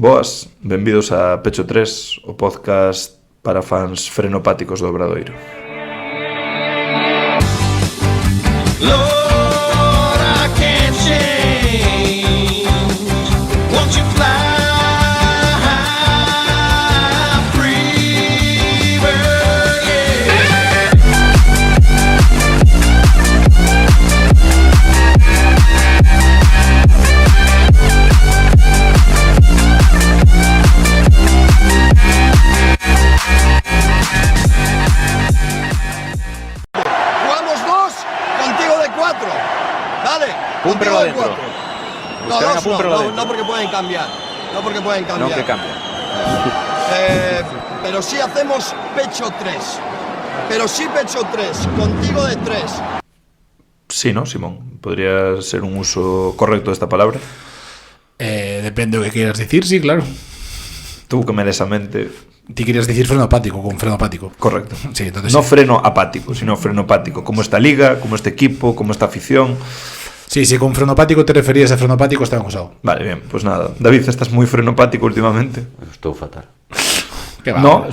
Boas, benvidos a Pecho 3, o podcast para fans frenopáticos do Obradoiro. Lord, I can't change. Won't you fly free, bird? Yeah. Jugamos dos, contigo de cuatro. Dale, Púmprelo contigo de adentro. cuatro. No, Buscarán a dos Púmprelo no, adentro. no porque pueden cambiar. No porque pueden cambiar. No que cambia. Pero sí hacemos pecho 3. Pero sí pecho 3, contigo de 3. Sí, ¿no, Simón? Podría ser un uso correcto de esta palabra. Depende de lo que quieras decir, sí, claro. Tú que me des a mente. Ti querías decir frenopático, con frenopático. Correcto. Sí, entonces No sí. freno apático, sino frenopático. Como esta liga, como este equipo, como esta afición. Sí, si con frenopático te referías a frenopático, está bien usado. Vale, bien, pues nada. David, estás muy frenopático últimamente. Estou fatal. Que va. No,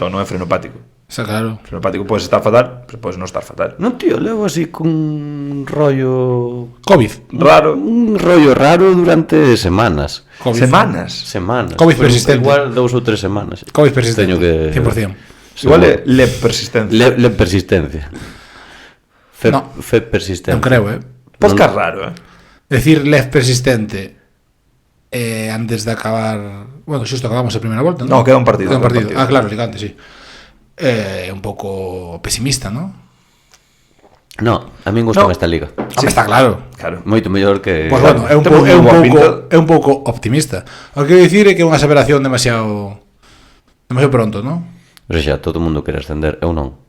no é frenopático. Está claro. Frenopático puedes estar fatal, pero puedes no estar fatal. Non, tío, levo así con un rollo... COVID. Raro. Un rollo raro durante semanas. COVID. Semanas. Semanas. COVID Pero persistente. Igual 2 ou 3 semanas. COVID persistente. Teño que... 100%. Igual é le persistencia. Le persistencia. No. Fe persistente. Non creo, Podcast raro, eh? Decir left persistente antes de acabar... Bueno, xusto acabamos a primeira volta, No, queda un partido, Queda un partido. queda un partido. Ah, claro, Alicante, sí. Un pouco pesimista, ¿no? No, a min gusta No. esta liga. Home, está claro. Claro. Moito mellor que... Pois bueno, é un, Temos unha boa pinta. pouco optimista. O que quero dicir é que é unha aseveración demasiado pronto, ¿no? O sea, todo o mundo quere ascender. Eu non.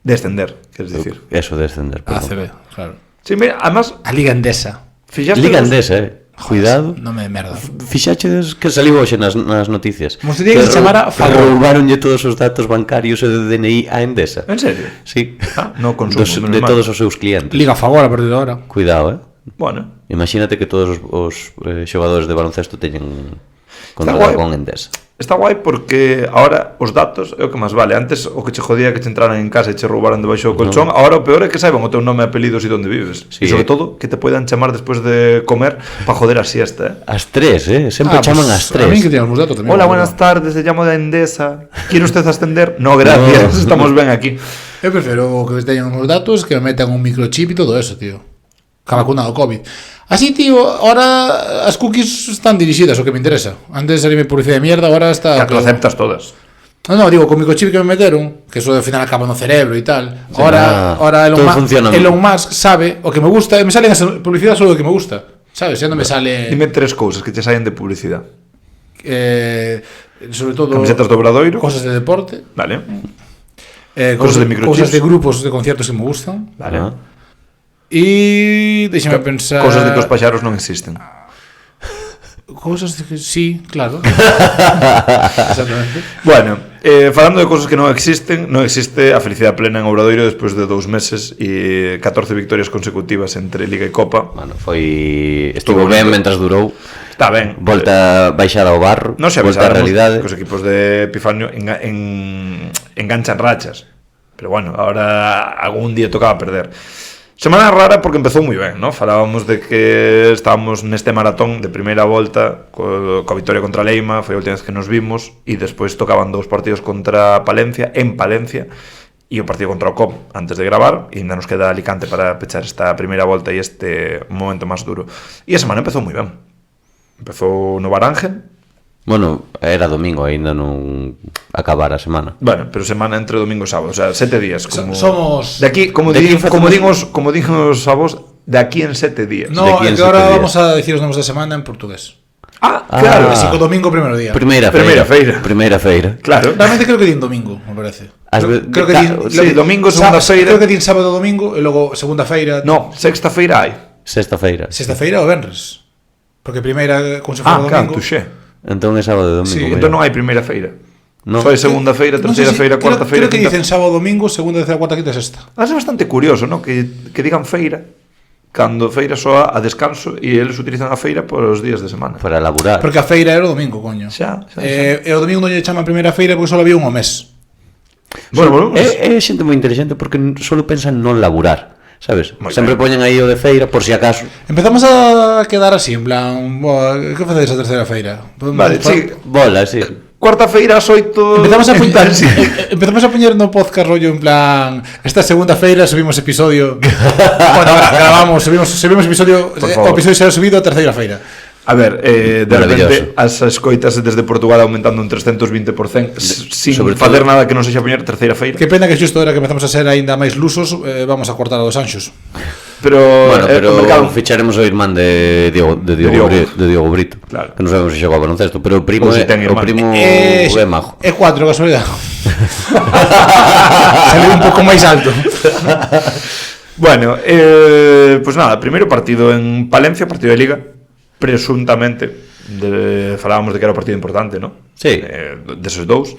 Descender, queres dicir. Eso de ascender, A perdón. ACB, claro. Sí, mira, además, A Liga Endesa. fijaste Liga Endesa, Cuidado. Non me merda. Fixachedes que saliu hoxe nas noticias. Como se tiene que chamar a favor. Roubaronlle todos os datos bancarios e de DNI a Endesa. En serio? Sí. No consumo, menos de mal. todos os seus clientes. Liga a favor a partir de ahora. Cuidado, Bueno, Imagínate que todos os xogadores de baloncesto teñen Está contrato guai. con Endesa. está guai porque ahora os datos é o que máis vale. Antes o que che jodía que che entraran en casa e che roubaran debaixo do colchón, ahora o peor é que saiban o teu nome, apelidos e onde vives. Sí, E sobre todo que te poidan chamar despois de comer para joder a siesta, As tres, Sempre chaman as A mí que tres. tiene algúns datos tamén. Hola, buenas tardes, se llamo da Endesa. ¿Quiere usted ascender? No, gracias, estamos ben aquí. Eu prefiro que teñan uns datos, que me metan un microchip e todo eso, tío. Que a vacuna do COVID. Así, tío, ahora as cookies están dirixidas, o que me interesa. Antes salíme publicidade de mierda, ahora está... Que lo aceptas todas. No, digo, con microchip que me meteron, que eso ao final acaba no cerebro e tal. Ahora todo funciona. Elon Musk sabe o que me gusta, e me salen as publicidades solo o que me gusta. Sabes? Ya non me sale... Dime tres cousas que te saen de publicidade. Sobre todo... Camisetas do Obradoiro. Cosas de deporte. Vale. Cosas Cosas de microchips. Cosas de grupos de conciertos que me gustan. Vale. Ah. E deixame pensar... Cosas de que os paxaros non existen. Cosas de que... Sí, claro. Exactamente. Bueno, falando de cosas que non existen, non existe a felicidade plena en Obradoiro despois de 2 meses e 14 victorias consecutivas entre Liga e Copa. Bueno, estivo Estuvo ben bonito. mentras durou. Está ben. Volta a baixar ao barro. Non se volta á avisáramos realidade. que os equipos de Epifanio enganchan rachas. Pero bueno, ahora algún día tocaba perder. Semana rara porque empezou moi ben, ¿no? Falábamos de que estábamos neste maratón de primeira volta coa victoria contra Leima, foi a última vez que nos vimos, e despois tocaban 2 partidos contra Palencia, en Palencia, e o partido contra o COP antes de gravar, e ainda nos queda Alicante para pechar esta primeira volta e este momento máis duro. E a semana empezou moi ben. Empezou no Barange. Bueno, era domingo, aínda non acabara a semana. Bueno, pero semana entre domingo e sábado, o sea, 7 días como... Somos... De aquí, como de aquí din os avós, de aquí en 7 días. No, De aquí en é que ahora 7 días. vamos a decir os nomes da semana en portugués. Claro, Así que o domingo primeiro día. Primeira feira. Primeira feira. claro. Realmente creo que din domingo, me parece. Creo que din... sí, domingo, segunda feira. Creo que din sábado, domingo, e logo segunda feira... No, sexta feira hai. Sexta feira. Sexta feira ou venres. Porque primeira, como se fora Claro, domingo... tuxé. Entón é sábado e domingo. Sí, mira. entón non hai primeira feira. No. Só hai segunda feira, Non sei terceira si- feira, cuarta feira, Creo que quinta... dicen sábado, domingo, segunda, terceira, cuarta, quinta, sexta. É bastante curioso, ¿no? Que digan feira cando feira soa a descanso e eles utilizan a feira por os días de semana. Para laburar. Porque a feira era o domingo, coño. Xa. E o domingo non lle chaman primeira feira porque só había un ao mes. Bueno, É xente moi inteligente porque solo pensan non laburar, sabes? Moi Sempre ben. poñen aí o de feira por si acaso. Empezamos a quedar así, en plan, que facedes a terceira feira? Vale, sí. Bola, sí. Cuarta feira ás 8. Empezamos a poñer, Sí. empezamos a poñer no podcast rollo en plan, esta segunda feira subimos episodio. Bueno, grabamos, subimos episodio, Por o favor. episodio será subido a terceira feira. A ver, de Maravilloso. repente as escoitas desde Portugal aumentando un 320% sin sobre fazer todo- nada que non sexa poñer terceira feira. Que pena que xusto era que empezamos a ser aínda máis lusos, vamos a cortar a dos anxos. Pero, Bueno, pero o mercado ficharemos o irmán de Diogo Diogo. de Diogo Brito. Claro. Que non sabemos se xoga ao baloncesto, pero o primo Ou se ten o irmán. primo É é majo. É 4, casualidade. Saliu un pouco máis alto. Bueno, pues nada, primeiro partido en Palencia, partido de Liga, presuntamente falábamos de que era un partido importante, ¿no? Sí. Deses dous.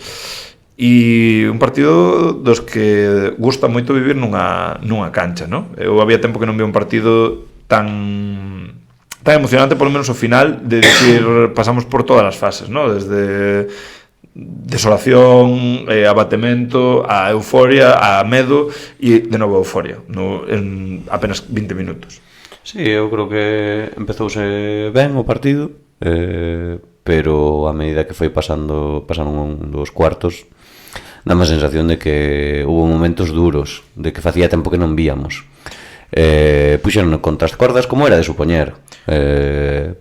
E un partido dos que gusta moito vivir nunha cancha, ¿no? Eu había tempo que non vía un partido tan emocionante, polo menos o final, de dicir, pasamos por todas as fases, ¿no? Desde desolación, abatemento, a euforia, a medo e de novo euforia, en apenas 20 minutos. Sí, eu creo que empezouse ben o partido, pero a medida que foi pasaron dos cuartos, dame a sensación de que hubo momentos duros, de que facía tempo que non víamos. Puxeron contra as cordas como era de supoñer,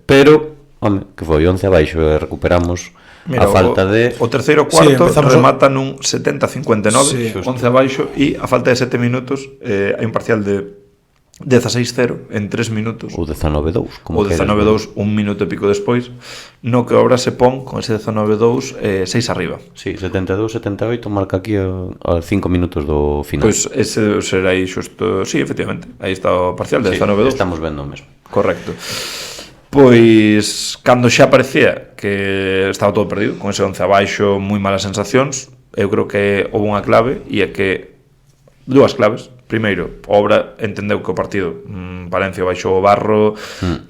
pero, home, que foi 11 abaixo e recuperamos. Mira, a falta de... o terceiro Sí, cuarto empezamos remata nun 70-59, Sí, 11 abaixo, e a falta de 7 minutos hai un parcial de 16-0 en 3 minutos. O 19-2, como O 19-2 un minuto e pico despois, no que a obra se pon con ese 19-2 6 arriba. Sí, 72-78 marca aquí a 5 minutos do final. Pois ese será aí xusto, sí, efectivamente, aí está o parcial de Sí, 19-2. estamos vendo o mesmo. Correcto. Pois, cando xa parecía que estaba todo perdido, con ese 11 abaixo, moi malas sensacións, eu creo que houve unha clave, e é que dúas claves. Primeiro, a obra entendeu que o partido Palencia baixou o barro,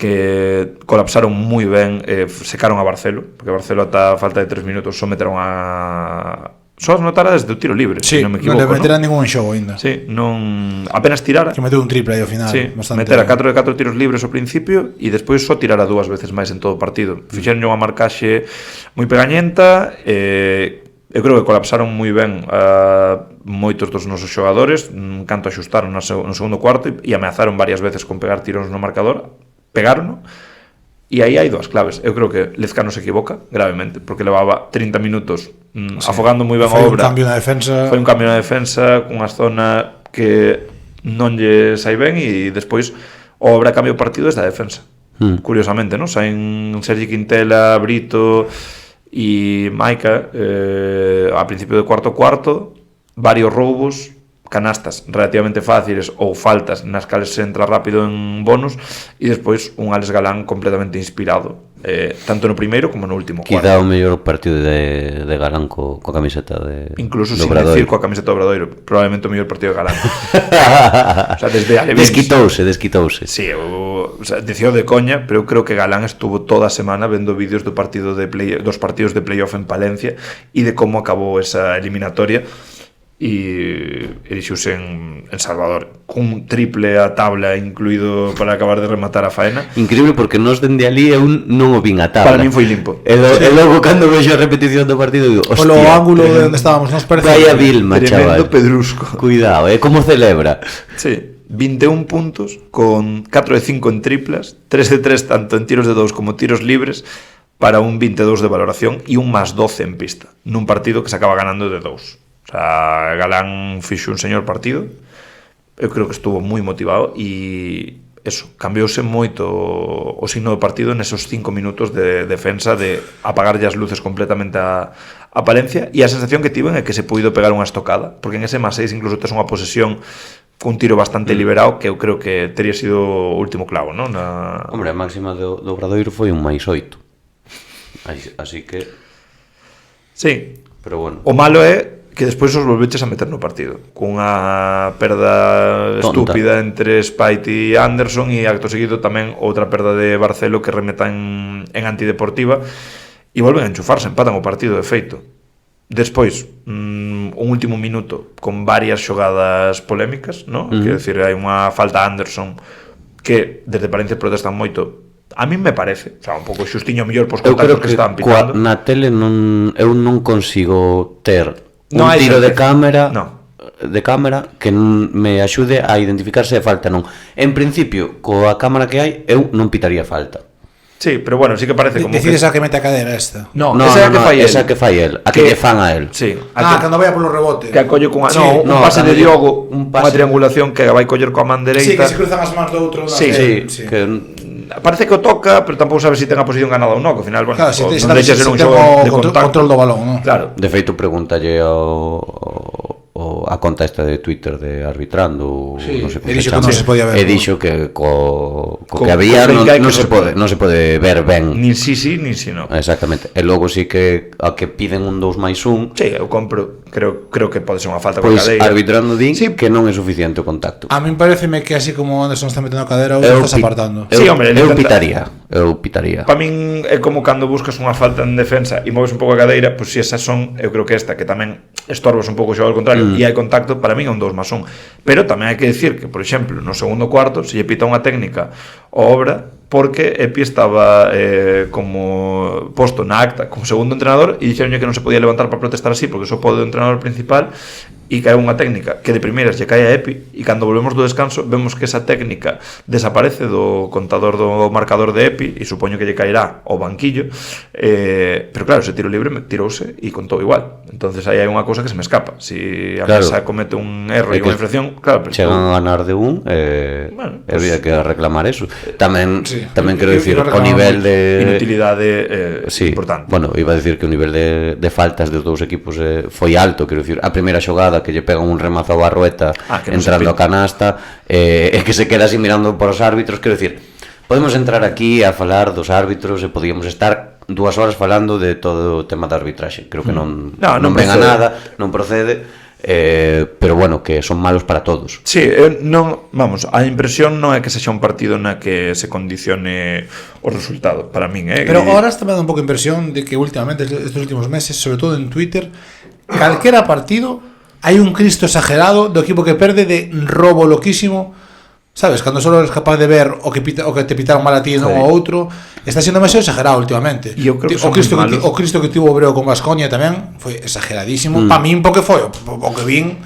que colapsaron moi ben, secaron a Barcelo, porque Barcelo ata a falta de 3 minutos só meteron a... Só notara desde o tiro libre, Sí, se non me non equivoco, le meterá ningún en xogo ainda. Sí, non... apenas tirara. Que meteu un triple aí ao final. Sí, bastante. meter a 4 de 4 tiros libres ao principio e despois só tirar a 2 veces máis en todo o partido. Fixeron unha marcaxe moi pegañenta, eu creo que colapsaron moi ben moitos dos nosos xogadores, canto axustaron no segundo cuarto e ameazaron varias veces con pegar tiros no marcador, pegaron, e aí hai dúas claves. Eu creo que Lezcano se equivoca gravemente, porque levaba 30 minutos afogando moi ben a Foi un obra. cambio na defensa. Foi un cambio na defensa, cunha zona que non lle sai ben, e despois o obra cambia o partido desde a defensa. Curiosamente, non? Saen Sergi Quintela, Brito e Maica a principio do cuarto, varios roubos, canastas relativamente fáciles ou faltas nas cales se entra rápido en bonus, e despois un Alex Galán completamente inspirado, tanto no primeiro como no último cuarto. Quizá o mellor partido de Galán coa camiseta de Incluso do sin Obradoiro. decir coa camiseta do Obradoiro, probablemente o mellor partido de Galán. O sea, desde Alevins. Desquitouse. Sí, o sea, dicía de coña, pero eu creo que Galán estuvo toda a semana vendo vídeos dos partidos de playoff en Palencia e de como acabou esa eliminatoria, e dixouse en Salvador cun triple a tabla incluído para acabar de rematar a faena. Increíble, porque nos dende ali eu non o vin a tabla. Para min foi limpo. E logo cando vexo a repetición do partido digo, hostia, Polo ángulo de onde estábamos, nos parece. vaya Vilma, Tremendo chaval. pedrusco. Cuidado, como celebra. Sí, 21 puntos con 4 de 5 en triplas, 3 de 3 tanto en tiros de 2 como tiros libres, para un 22 de valoración e un más 12 en pista, nun partido que se acaba ganando de 2. O sea, Galán fixo un señor partido. Eu creo que estuvo moi motivado, e eso, cambiouse moito o signo do partido nesos 5 minutos de defensa, de apagarlle as luces completamente a Palencia, e a sensación que tiven é que se puido pegar unha estocada, porque en ese más 6 incluso tes unha posesión cun tiro bastante liberado, que eu creo que teria sido o último clavo, non? Hombre, a máxima do Obradoiro foi un máis 8. Así que, Sí, pero bueno. o malo é que despois os volveches a meter no partido cunha perda Tonta. estúpida entre Spite e Anderson, e acto seguido tamén outra perda de Barcelo que remeta en antideportiva, e volven a enchufarse, empatan o partido de feito. Despois, un último minuto con varias xogadas polémicas, ¿no? Quero decir, hai unha falta a Anderson que desde Palencia protestan moito. A mí me parece, o sea, un pouco xustiño mellor pos Eu contactos creo que que estaban pitando. na tele eu non consigo ter No un hai tiro de certeza. cámara No. que me axude a identificar se é falta non. En principio, coa cámara que hai, eu non pitaría falta. Sí, pero bueno, sí que parece como Decides que... a que mete a cadera esta. No, No, esa é a que fai esa que fai el, a que lle fan a el. Sí, Cando vaya polo rebote. que acolle cunha, Sí, un pase de cando Diogo, un unha pase- triangulación que vai coller coa man Sí, dereita. que se cruzan as mans do outro. Sí, Que Parece que o toca, pero tampouco sabe se ten a posición ganada ou non, que ao final, bueno, Claro, se non deixa ser un ten xogo de o contacto. control do balón, non? Claro. de feito pregúntalle a conta esta de Twitter de Arbitrando, Sí, non sei como e dixo se que chama. non se podía ver, E non? dixo que co Co- que había co que hai non que se pode ver ben. Nin sí, nin sí, no. Exactamente. E logo sí que a que piden un 2+1, Sí, eu compro, creo que pode ser unha falta coa pois cadeira. Arbitrando din Sí. que non é suficiente o contacto. A min pareceme que así como Anderson está metendo a cadera, o Eu estás pi- apartando. Sí, hombre, eu intenta- pitaría. Para min é como cando buscas unha falta en defensa e moves un pouco a cadeira, pois se esas son, eu creo que esta, que tamén estorbas un pouco o xogo ao contrario e hai contacto, para min é un 2+1. Pero tamén hai que decir que, por exemplo, no segundo cuarto se lle pita unha técnica o obra porque Epi estaba como posto na acta como segundo entrenador e dixeronlle que non se podía levantar para protestar así porque só pode o entrenador principal, e caeu unha técnica que de primeiras lle cae a Epi, e cando volvemos do descanso vemos que esa técnica desaparece do contador do marcador de Epi e supoño que lle caerá ao banquillo, pero claro, ese tiro libre tirouse e contou igual. Entonces aí hai unha cousa que se me escapa. Si a Claro. mesa comete un erro e É que unha infracción, claro, pero chegan a ganar de un Bueno, e había que reclamar eso. Tamén Sí. quero Eu dicir o reclamaba nivel de inutilidade sí, importante. bueno, iba a decir que o nivel de faltas dos dous equipos foi alto, quero dicir, a primeira xogada que lle pegan un remazo a Barrueta Que non se entrando a pita. canasta e que se queda así mirando por os árbitros, quero dicir, podemos entrar aquí a falar dos árbitros e podíamos estar 2 horas falando de todo o tema da arbitraxe. Creo que non Non ven a procede. nada, non procede, pero bueno, que son malos para todos. Sí, non, vamos, a impresión non é que sexa un partido na que se condicione o resultado, para min, Pero ahora está me dando un pouco a impresión de que últimamente, estos últimos meses, sobre todo en Twitter, calquera partido hai un Cristo exagerado do equipo que perde de robo loquísimo. Sabes, cando solo eres capaz de ver o que te pitaron mal a ti e non ao outro, está sendo demasiado exagerado últimamente. E eu creo que o son Cristo moi malos. o Cristo que tivo o Breo con Baskonia tamén foi exageradísimo. Para min porque foi o que vin.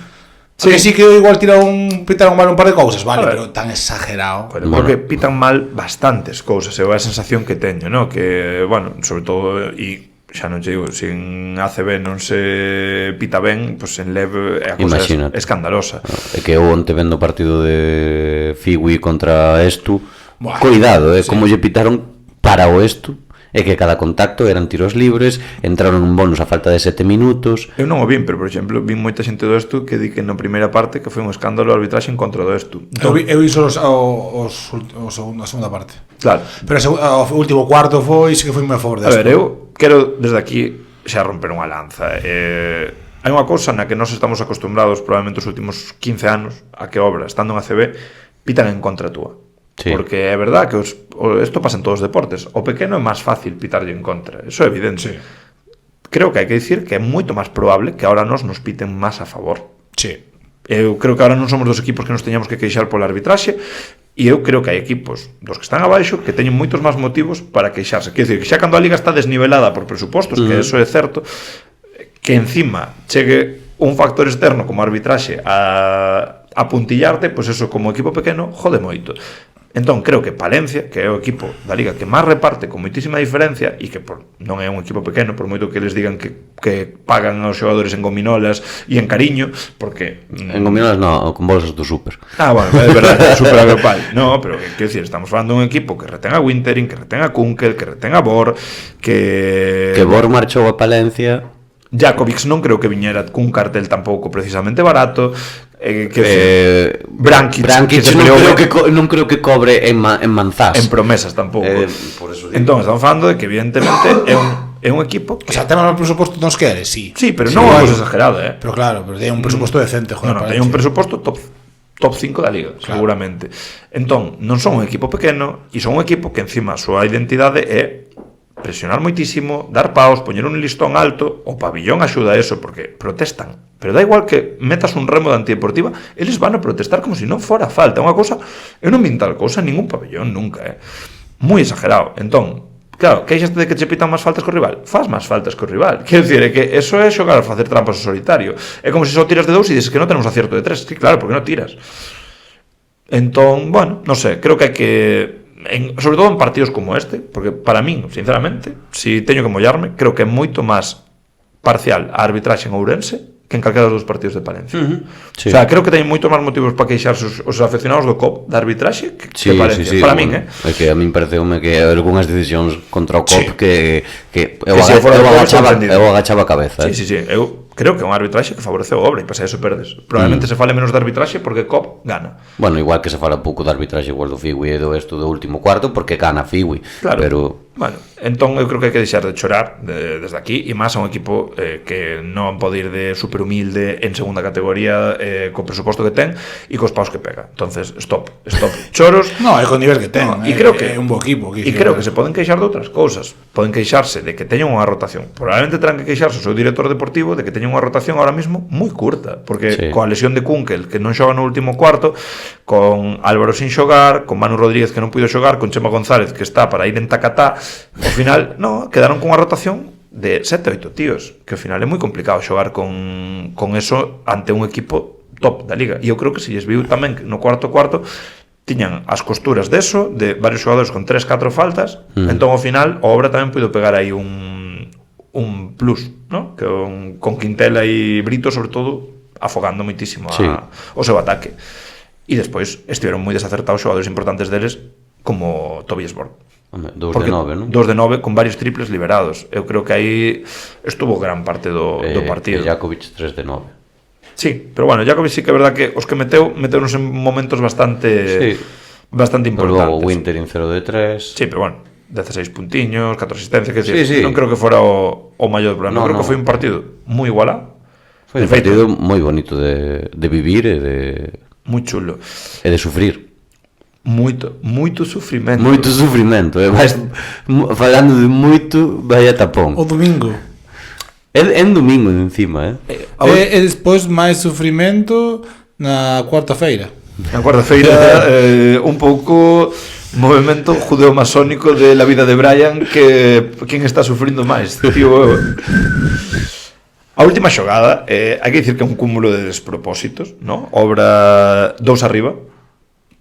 Sí. Que sí que igual pitaron mal un par de cousas, vale, A ver. pero tan exagerado. Pero porque pitan mal bastantes cousas, é a sensación que teño, ¿no? Que, bueno, sobre todo, e xa non te digo, se en ACB non se pita ben, pois en LEV é a cousa Imagínate. escandalosa. É que eu onte vendo o partido de Figui contra Estu, Buah, cuidado, sí. como lle pitaron para o Estu, é que cada contacto eran tiros libres, entraron un bonus a falta de 7 minutos. Eu non o vin, pero, por exemplo, vin moita xente do Estu que di que na primeira parte que foi un escándalo a arbitraxe en contra do Estu. Eu vi só a segunda parte. Claro. Pero o último cuarto foi, sí que foi moi a favor A desto. ver, eu quero desde aquí xa romper unha lanza. Hai unha cousa na que nós estamos acostumbrados probablemente os últimos 15 anos a que obra, estando en ACB, pitan en contra túa. Sí. Porque é verdad que isto pasa en todos os deportes. O pequeno é máis fácil pitarlle en contra. Eso é evidente. Sí. Creo que hai que dicir que é moito máis probable que ahora nos piten máis a favor. Sí. Eu creo que ahora non somos dos equipos que nos teñamos que queixar pola arbitraxe, e eu creo que hai equipos dos que están abaixo que teñen moitos máis motivos para queixarse. Quer dizer, que xa cando a liga está desnivelada por presupostos, que eso é certo, que encima chegue un factor externo como a arbitraxe a puntillarte, pois eso como equipo pequeno jode moito. Entón, creo que Palencia, que é o equipo da Liga que máis reparte con moitísima diferencia e que non é un equipo pequeno, por moito que les digan que pagan aos xogadores en gominolas e en cariño, porque... En gominolas non, con bolsas do súper. bueno, é verdade, é super agrupal. No, pero quero dicir, estamos falando de un equipo que retén a Wintering, que retén a Kunkel, que retén a Bor, que Bor marchou a Palencia. Jakovic non creo que viñera cun cartel tampouco precisamente barato. Brankic non creo que cobre en manzás. en promesas tampouco. Por eso digo. Entón, estamos falando de que evidentemente é é un equipo que... O sea, tema do presuposto nos quere, sí. Sí, pero non é unha cosa exagerada, Pero claro, pero ten un presuposto decente, joder. Non, para ten un Elche. presuposto top 5 da Liga, seguramente. Entón, non son un equipo pequeno e son un equipo que encima a súa identidade é presionar moitísimo, dar paus, poñer un listón alto. O pabillón axuda a eso porque protestan, pero da igual que metas un remo de antideportiva, eles van a protestar como se non fora falta. Unha cosa, eu non vin tal cousa en ningún pabillón nunca, moi exagerado. Entón, claro, queixaste de que che pitan máis faltas co rival, faz máis faltas co rival. Quero dicir, é que eso é xogar a facer trampas ao solitario. É como se só tiras de 2 e dices que non tenemos acierto de 3. Sí, claro, porque non tiras. Entón, bueno, non sei, creo que hai que sobre todo en partidos como este, porque para min, sinceramente, si teño que mollarme, creo que é moito máis parcial a arbitraxe en Ourense que en calquera dos partidos de Palencia. Sí. O sea, creo que teñen moito máis motivos para queixarse os afeccionados do COP da arbitraxe que Palencia. Para min, É que a min pareceume que algunhas decisións contra o COP que eu se fora do COP, eu agachaba a cabeza. Sí, eu creo que é unha arbitraxe que favoreceu a obra e pasa eso perdes. Probablemente se fale menos de arbitraxe porque COP gana. Bueno, igual que se fala pouco de arbitraxe igual do Figui e do esto do último cuarto porque gana Figui, claro. Pero bueno, entón eu creo que hai que deixar de chorar desde aquí e máis a un equipo que non pode ir de super humilde en segunda categoría co presuposto que ten e cos paus que pega. Entonces, stop choros. No, é con nivel que ten, E creo que é un bo equipo. E creo que se poden queixar de outras cousas. Poden queixarse de que teñan unha rotación. Probablemente terán que queixarse o seu director deportivo de que teñan unha rotación ahora mismo moi curta, porque coa lesión de Kunkel, que non xoga no último cuarto, con Álvaro sin xogar, con Manu Rodríguez que non puido xogar, con Chema González que está para ir en tacatá, ao final, quedaron con unha rotación de 7-8 tíos, que ao final é moi complicado xogar con eso ante un equipo top da Liga. E eu creo que se lles viu tamén que no cuarto tiñan as costuras deso, de varios xogadores con 3-4 faltas, entón ao final a obra tamén puido pegar aí un plus, ¿no? Con Quintela e Brito, sobre todo, afogando moitísimo o seu ataque. E despois estiveron moi desacertados xogadores importantes deles como Tobias Borg. 2 de 9, non? 2 de 9 con varios triples liberados. Eu creo que aí estuvo gran parte do partido. E Jakovic 3 de 9. Sí, pero bueno, Jakovic sí que é verdad que os que meteunos en momentos bastante importantes. Pero logo Winter en 0 de 3. Sí, pero bueno, 16 puntiños, 4 asistencias, que decir, non creo que fora o maior problema. Creo que foi un partido moi igualado. Foi un partido moi bonito de vivir e de moi chulo. E de sufrir. Moito sufrimento. Moito sufrimento, falando de moito, vaya tapón. O domingo. É en domingo encima, E despois máis sufrimento na cuarta-feira. Na cuarta-feira un pouco movimento judeo-masónico de la vida de Brian, que quen está sufrindo máis, tío. A última xogada, hai que dicir que é un cúmulo de despropósitos, ¿no? Obra 2 arriba,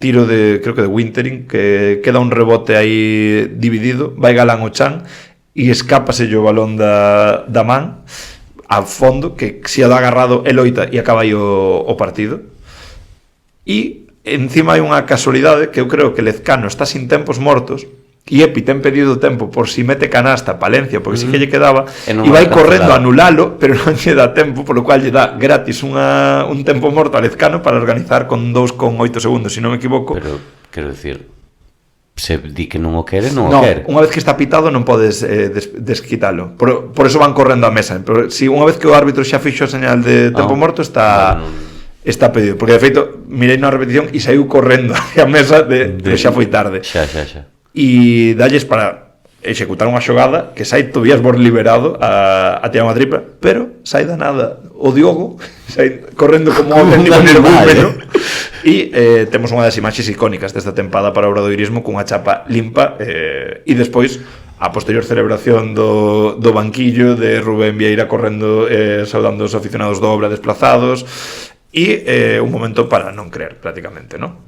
tiro creo que de Wintering, que queda un rebote aí dividido, vai Galán o chan e escápase o balón da man a fondo, que se ha agarrado el oita e acaba aí o partido. E encima hai unha casualidade que eu creo que Lezcano está sin tempos mortos e Epi ten pedido tempo por si mete canasta Palencia, porque si que lle quedaba, e vai correndo a anulalo, pero non lle dá tempo, por lo cual lle dá gratis un tempo morto a Lezcano para organizar con 2,8 segundos, se non me equivoco. Pero, quero dicir, se di que non o quere, non o quere. Unha vez que está pitado non podes desquitalo. Por eso van correndo a mesa. Pero si unha vez que o árbitro xa fixo a señal de tempo morto, está pedido. Porque de feito, mirei na repetición e saiu correndo hacia a mesa pero xa foi tarde. Xa. E dalles para executar unha xogada que sai Tobias Borg liberado a tirar unha tripla, pero sai da nada o Diogo sai correndo como un auténtico energúmeno. E temos unha das imaxes icónicas desta tempada para o obradoirismo cunha chapa limpa e despois a posterior celebración do banquillo de Rubén Vieira correndo saudando os aficionados do Obra desplazados e un momento para non creer prácticamente, ¿no?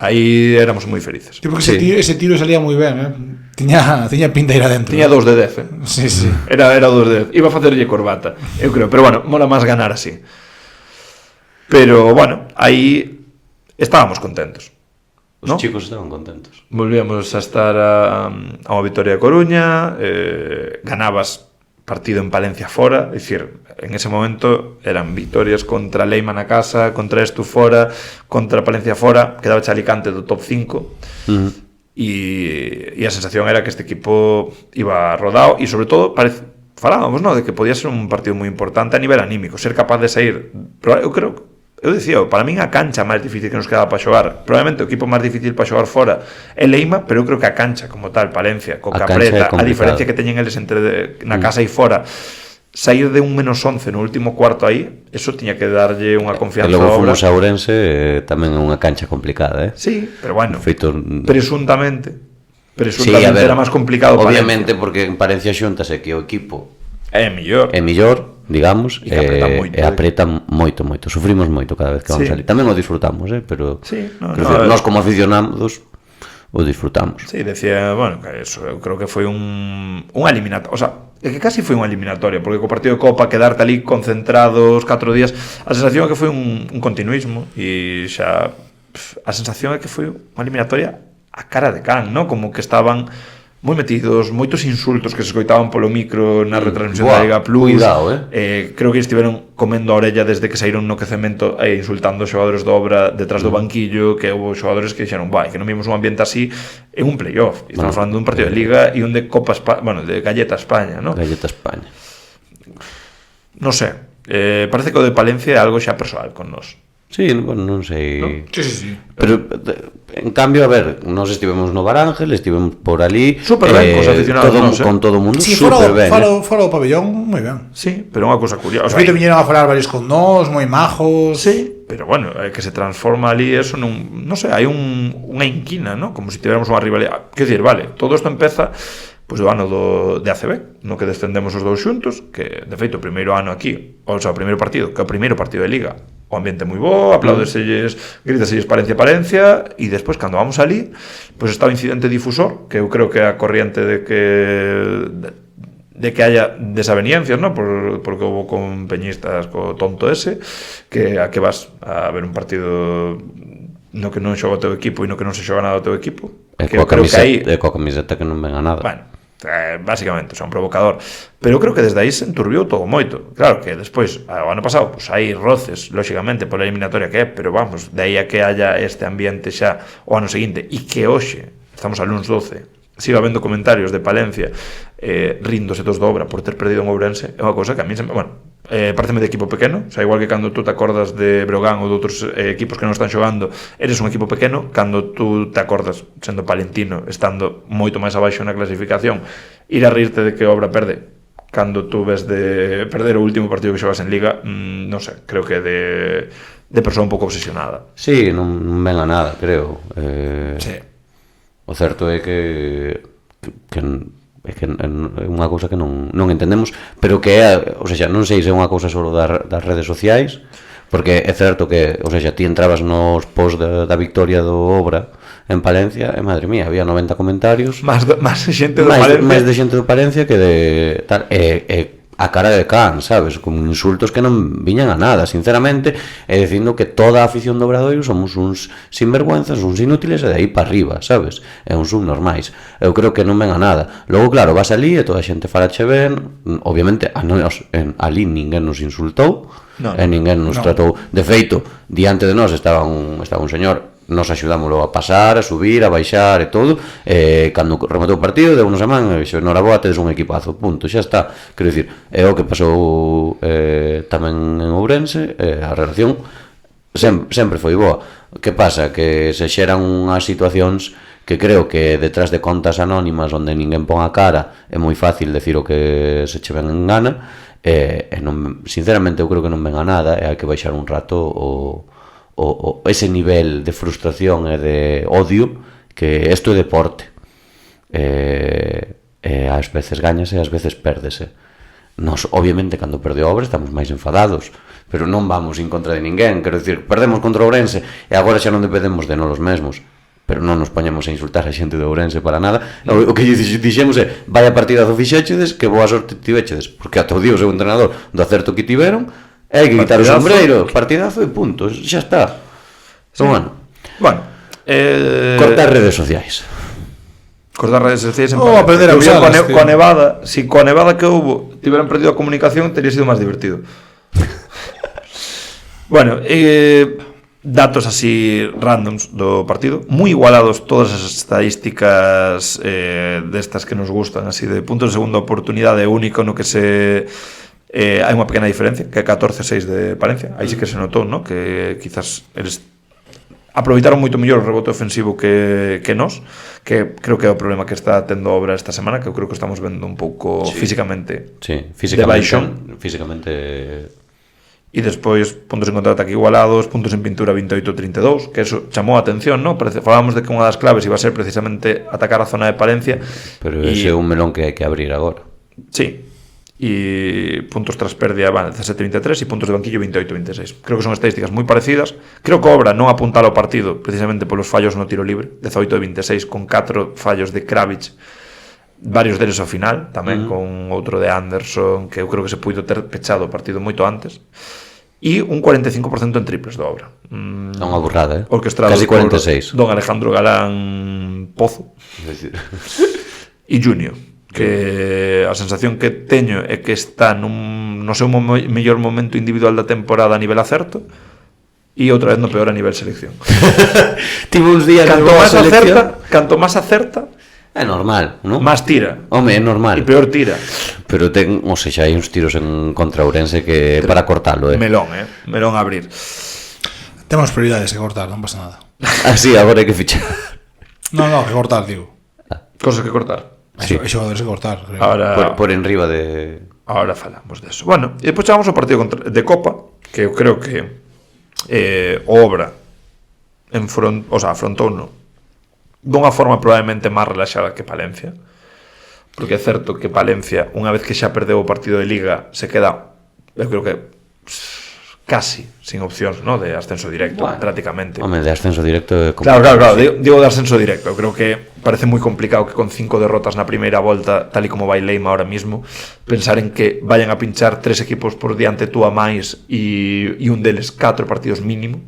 Aí éramos moi felices. Sí, porque ese tiro salía moi ben, Tiña pinta ir adentro. Tiña 2 de 10, Sí. Era 2 de 10. Iba a facerlle corbata, eu creo, pero bueno, mola máis ganar así. Pero bueno, aí estábamos contentos. Os chicos estaban contentos. Volvíamos a estar a unha vitoria de Coruña, ganabas partido en Palencia fora, é dicir, en ese momento eran victorias contra Leima na casa, contra Estu fora, contra Palencia fora, quedaba Alicante do top 5. e a sensación era que este equipo iba rodado e sobre todo falábamos, ¿no?, de que podía ser un partido moi importante a nivel anímico, ser capaz de sair, pero eu dicía, para min a cancha máis difícil que nos quedaba para xogar, probablemente o equipo máis difícil para xogar fora é Leima, pero eu creo que a cancha como tal, Palencia, co que apreta, a diferencia que teñen eles entre na casa e fora, sair de un -11 no último cuarto aí, eso tiña que darlle unha confianza. E logo fomos a Ourense, tamén é unha cancha complicada, Sí, pero bueno, feito presuntamente sí, a ver, era máis complicado obviamente, porque en Palencia xúntase que o equipo é mellor, digamos, e apreta moito, sufrimos moito cada vez que vamos ali. Tamén o disfrutamos, pero nós como aficionados o disfrutamos. Sí, decía, bueno, que eso, eu creo que foi un eliminatorio, o sea, é que casi foi unha eliminatoria, porque co partido de Copa quedarte ali concentrados 4 días, a sensación é que foi un continuismo e xa a sensación é que foi unha eliminatoria a cara de can, ¿no? Como que estaban moi metidos, moitos insultos que se escoitaban polo micro na retransmisión da Liga Plus. Cuidado, creo que estiveron comendo a orella desde que saíron no quecemento insultando os xogadores do Obra detrás do banquillo, que houve xogadores que dixeron, vai, que non vimos un ambiente así en un playoff. E estamos falando dun partido de Liga e un de Copa España, de Galleta España, ¿no? Galleta España. Non sei, parece que o de Palencia é algo xa persoal con nós. Sí, bueno, non sei. ¿No? Sí. Pero, en cambio, a ver, nos estivemos no Barángel, estivemos por ali. Super ben, cos aficionados, con todo o mundo, Sí, super ben. fora do pabellón, moi ben. Sí, pero unha cousa curiosa. Os feito viñeron a falar varios con nós, moi majos. Sí, pero bueno, que se transforma ali eso non sei, hai unha inquina, ¿no? Como se tivéramos unha rivalidade. Quer dizer, vale, todo isto empeza pois o ano de ACB, no que descendemos os dous xuntos, que de feito o primeiro ano aquí, o sea, o primeiro partido, que é o primeiro partido de Liga, o ambiente moi bo, aplaudeselles, grítaselles Palencia, e despois cando vamos ali, pois está o incidente difusor, que eu creo que é a corriente de que haya desaveniencias, ¿no? Porque houve con peñistas co tonto ese, que a que vas a ver un partido no que non xoga o teu equipo e no que non se xoga nada o teu equipo, que eu creo que aí coa camiseta que non ven a nada. Bueno, básicamente, un provocador. Pero eu creo que desde aí se enturbiou todo moito. Claro que despois, o ano pasado, pues hai roces, lógicamente, pola eliminatoria que é, pero vamos, de aí a que haya este ambiente xa o ano seguinte, e que hoxe, estamos a luns 12, siga habendo comentarios de Palencia ríndose todos da obra por ter perdido en Ourense, é unha cousa que a mí sempre, pareceme de equipo pequeno, o sea, igual que cando tú te acordas de Breogán ou de outros equipos que non están xogando, eres un equipo pequeno, cando tú te acordas sendo palentino, estando moito máis abaixo na clasificación, ir a rirte de que Obra perde cando tú ves de perder o último partido que xogas en Liga, non sei, creo que de persoa un pouco obsesionada. Sí, non ven a nada, creo. Sí. O certo é que é unha cousa que non entendemos, pero que é, o sea, non sei se é unha cousa só das redes sociais, porque é certo que, o sea, ti entrabas nos post da victoria do Obra en Palencia, e madre mía, había 90 comentarios, máis xente do Palencia, máis de xente do Palencia que de tal, a cara de can, sabes, con insultos que non viñan a nada, sinceramente, e dicindo que toda a afición do Obradoiro somos uns sinvergüenzas, uns inútiles, e de aí para arriba, sabes, é uns subnormais. Eu creo que non ven a nada. Logo, claro, vas ali e toda a xente falache ben, obviamente a nós ali ninguén nos insultou, e ninguén nos tratou, de feito, diante de nós estaba un señor, nos axudámoslo a pasar, a subir, a baixar e todo, cando rematou o partido deu unos a man e dixo, noraboa, tedes un equipazo, punto, xa está. Quero dicir, é o que pasou tamén en Ourense, a relación sempre foi boa. Que pasa? Que se xeran unhas situacións que creo que detrás de contas anónimas onde ninguén pon a cara é moi fácil decir o que se che ven en gana, e non, sinceramente eu creo que non ven a nada, e hai que baixar un rato ese nivel de frustración e de odio, que isto é deporte, ás veces gañase e ás veces pérdese. Nos, obviamente, cando perdeu a Obra estamos máis enfadados, pero non vamos en contra de ninguén. Quero dicir, perdemos contra o Ourense e agora xa non dependemos de nós mesmos, pero non nos poñamos a insultar a xente de Ourense para nada. O que dixemos é, vai a partidazo fixéchedes, que boa sorte tivechedes, porque ata o día o seu entrenador do acerto que tiveron, hai que quitar o sombreiro, partidazo e punto, xa está. Sí. Bueno, cortar redes sociais. Cortar redes sociais a aprender a usarlas, coa nevada, si coa nevada que houve tiveran perdido a comunicación, teria sido máis divertido. Bueno, datos así randoms do partido, moi igualados todas as estadísticas destas que nos gustan, así de puntos de segunda oportunidade único no que se hai unha pequena diferencia, que é 14-6 de Palencia. Aí sí que se notou, ¿no? Que quizás eles aproveitaron moito mellor o rebote ofensivo que nós, que creo que é o problema que está tendo a Obra esta semana, que eu creo que estamos vendo un pouco físicamente. Sí, de baixón. Físicamente. E despois puntos en contraataque igualados, puntos en pintura 28-32, que eso chamou a atención, ¿no? Falábamos de que unha das claves iba a ser precisamente atacar a zona de Palencia. Pero ese é un melón que hai que abrir agora. Sí. E puntos tras pérdida van 17-23 e puntos de banquillo 28-26. Creo que son estadísticas moi parecidas. Creo que Obra non apuntala ao partido precisamente polos fallos no tiro libre, 18-26 con 4 fallos de Kravitz, varios deles ao final, tamén con outro de Anderson, que eu creo que se puido ter pechado o partido moito antes. E un 45% en triples do Obra. É unha burrada, Orquestrado casi 46. Por don Alejandro Galán Pozo e Junior, que a sensación que teño é que está no seu mellor momento individual da temporada a nivel acerto e outra vez no peor a nivel selección. Tivo uns días Canto máis acerta é normal, non? máis tira. Home, é normal. E peor tira. Pero ten, ou seja, hai uns tiros en contra Ourense que é para cortalo, Melón a abrir. Temos prioridades que cortar, non pasa nada. Así, agora hai que fichar. No, que cortar, digo. Cosas que cortar. Sí. Hai xogadores que cortar, creo. Ahora Por enriba de... Ahora falamos deso. Bueno, e depois chamamos o partido de Copa, que eu creo que o Obra afrontouno dunha forma probablemente máis relaxada que Palencia, porque é certo que Palencia, unha vez que xa perdeu o partido de Liga, se queda, eu creo que casi sin opcións, ¿no? De ascenso directo, prácticamente. Home, de ascenso directo é complicado. Claro, digo de ascenso directo. Eu creo que parece moi complicado que con 5 derrotas na primeira volta, tal e como vai Leima ahora mismo, pensar en que vayan a pinchar 3 equipos por diante túa máis e un deles 4 partidos mínimo,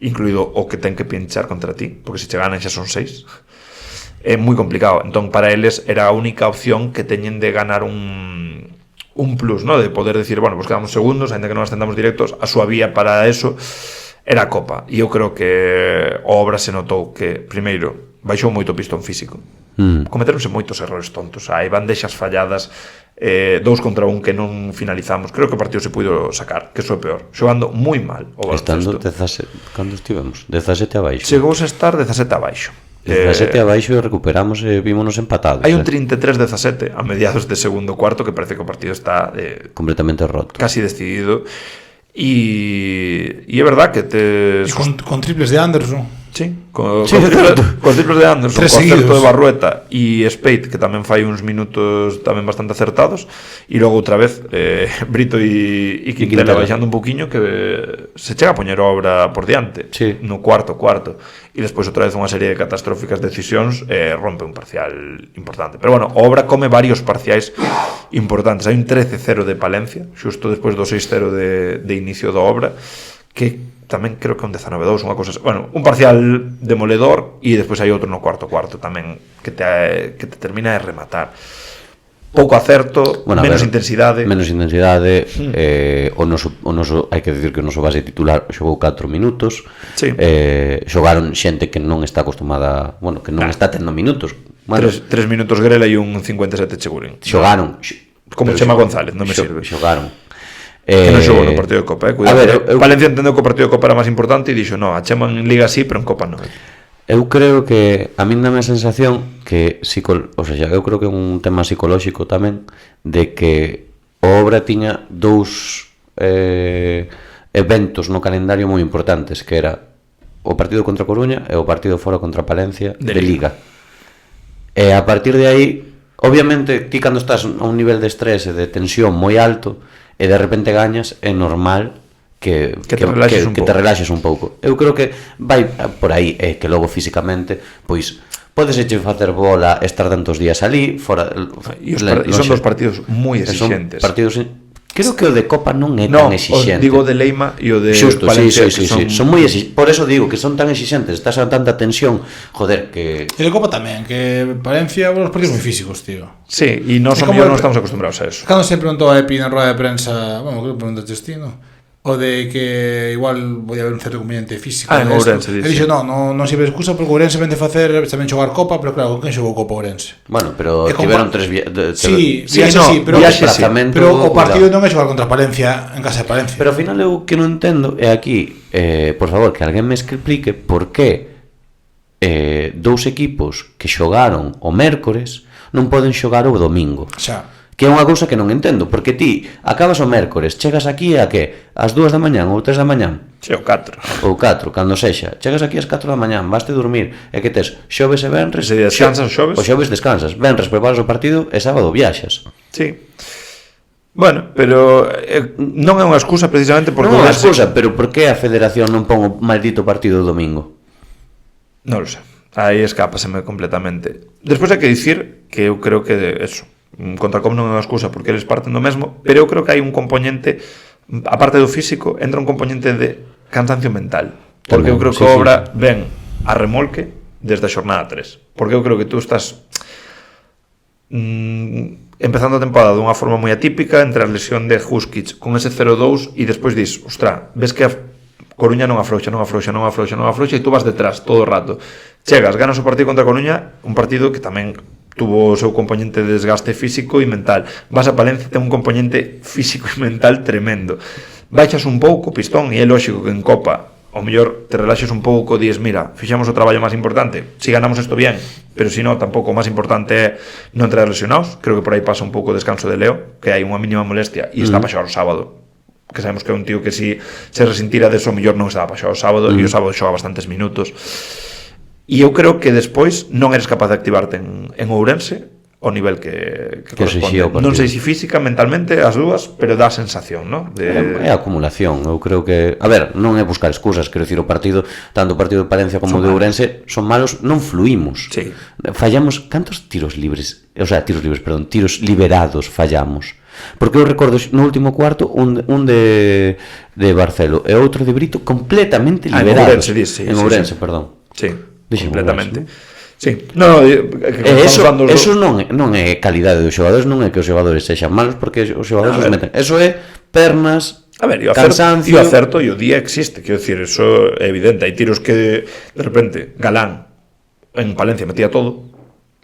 incluído o que ten que pinchar contra ti, porque se che ganan xa son 6. É moi complicado. Entón, para eles era a única opción que teñen de ganar un plus, ¿no? De poder decir, bueno, pues quedamos segundos, ainda que non ascendamos directos, a súa vía para eso era a Copa. E eu creo que o Obra se notou que, primeiro, baixou moito o pistón físico. Cometeronse moitos errores tontos. Hai bandexas falladas, 2 contra 1 que non finalizamos. Creo que o partido se puido sacar, que iso é peor. Xogando moi mal o baloncesto. Estando 17, cando estivemos? 17 abaixo. Chegouse a estar 17 abaixo. 17 abaixo e recuperamos e vímonos empatados. Hai un 33-17 a mediados de segundo cuarto, que parece que o partido está completamente roto, casi decidido. E é verdad que E con triples de Anderson. Sí, con triples de Anderson, con acerto de Barrueta e Spade, que tamén fai uns minutos tamén bastante acertados, e logo outra vez Brito e Quintela baixando un pouquiño, que se chega a poñer a Obra por diante, no cuarto, e despois outra vez unha serie de catastróficas decisións, rompe un parcial importante. Pero bueno, a Obra come varios parciais importantes. Hai un 13-0 de Palencia, xusto despois do 6-0 de inicio da Obra, que tamén creo que un 19-2, unha cousa, bueno, un parcial demoledor, e despois hai outro no cuarto tamén que te termina de rematar. Pouco acerto, menos intensidade. O noso hai que dicir que o noso base titular xogou 4 minutos. Xogaron xente que non está acostumada, bueno, que non está tendo minutos. 3 minutos Grela e un 57 Chegurín. Xogaron. Como Chema González, non me sirve. Xogaron. Que non xogou no partido de Copa, cuidado. A ver, Valencia entendeu que o partido de Copa era máis importante e dixo, no, a Chema en Liga sí, pero en Copa non. Eu creo que a min dame a sensación que o sea, eu creo que é un tema psicolóxico tamén, de que o Obra tiña 2 eventos no calendario moi importantes, que era o partido contra Coruña e o partido fora contra Palencia de Liga. E a partir de aí, obviamente, ti cando estás a un nivel de estrés e de tensión moi alto e de repente gañas, é normal que te relaxes un pouco. Eu creo que vai por aí, que logo físicamente, pois podes facer bola, estar tantos días ali, fora. E son dos partidos moi exigentes. Creo que o de Copa non é tan exixente. Digo de Leima e o de Xusto, Palencia, sí. Son moi exigentes. Por eso digo que son tan exigentes, estás a tanta tensión, joder, que... E de Copa tamén, que Palencia, os partidos moi físicos, tío. Sí, e non estamos acostumbrados a eso. Cando se preguntou a Epi na rueda de prensa, bueno, que preguntaste ti, no? o de que igual podía haber un certo componente físico En de esto. Ourense, E dice. dixo, non sirve excusa porque Ourense vende facer tamén xogar Copa, pero claro, quen xogou Copa Ourense? Bueno, pero E con tiveron pa- tres Sí, Sí, viaxe no, sí, pero, viaxe sí. desplazamento, pero o partido cuidado. non é xogar contra Palencia en casa de Palencia. Pero ao final eu que non entendo é aquí, por favor, que alguén me explique por que dous equipos que xogaron o mércores non poden xogar o domingo. Xa, Que é unha cousa que non entendo, porque ti acabas o mércores, chegas aquí a que? Ás 2 da mañán ou 3 da mañán? Sí, o 4. Ou 4, cando sexa. Chegas aquí ás 4 da mañán, vaste dormir, e que tes xoves e venres. Ese día descansas o xoves? O xoves descansas, venres preparas o partido e sábado viaxas. Sí. Bueno, pero non é unha excusa precisamente porque Non é unha Ourense- excusa, pero por que a federación non pon o maldito partido do domingo? Non lo sé. Aí escápaseme completamente. Despois hai que dicir que eu creo que eso, contra como non é unha excusa porque eles parten do mesmo, pero eu creo que hai un componente, aparte do físico, entra un componente de cansancio mental. Porque Tamén, eu creo que sí, a obra ven a remolque desde a xornada 3. Porque eu creo que tú estás empezando a temporada dunha forma moi atípica, entre a lesión de Huskic con ese 0-2 e despois dis, ostra, ves que a Coruña non afrouxa e tú vas detrás todo o rato. Chegas, ganas o partido contra a Coruña, un partido que tamén tuvo o seu componente de desgaste físico e mental. Vas a Palencia, ten un componente físico e mental tremendo. Baixas un pouco o pistón e é lógico que en Copa ao mellor te relaxes un pouco, dies, mira, fixamos o traballo máis importante, si ganamos isto bien, pero si non, tampouco o máis importante é non traer lesionados. Creo que por aí pasa un pouco o descanso de Leo, que hai unha mínima molestia e está para xogar o sábado, que sabemos que é un tío que si se resintira de eso, ao mellor non estaba para xogar o sábado, e o sábado xoga bastantes minutos. E eu creo que despois non eres capaz de activarte en Ourense ao nivel que corresponde. exixía o partido. Non sei se física, mentalmente, as dúas, pero dá a sensación, ¿no? É a acumulación, eu creo que... A ver, non é buscar excusas, quero dicir, o partido, tanto o partido de Palencia como o de Ourense, son malos, non fluímos. Sí. Fallamos, cantos tiros libres, tiros liberados fallamos? Porque eu recordo no último cuarto un de Barcelo e outro de Brito completamente En liberados. Ourense, sí, en sí, Ourense, sí. perdón. Sí, Dixen completamente. Ourense, Sí. No, Eso non é calidade dos xogadores, non é que os xogadores sexan malos porque os xogadores os meten. Eso é pernas, A ver, cansancio. e o acerto e o día existe, quero dicir, eso é evidente. Hai tiros que de repente Galán en Palencia metía todo.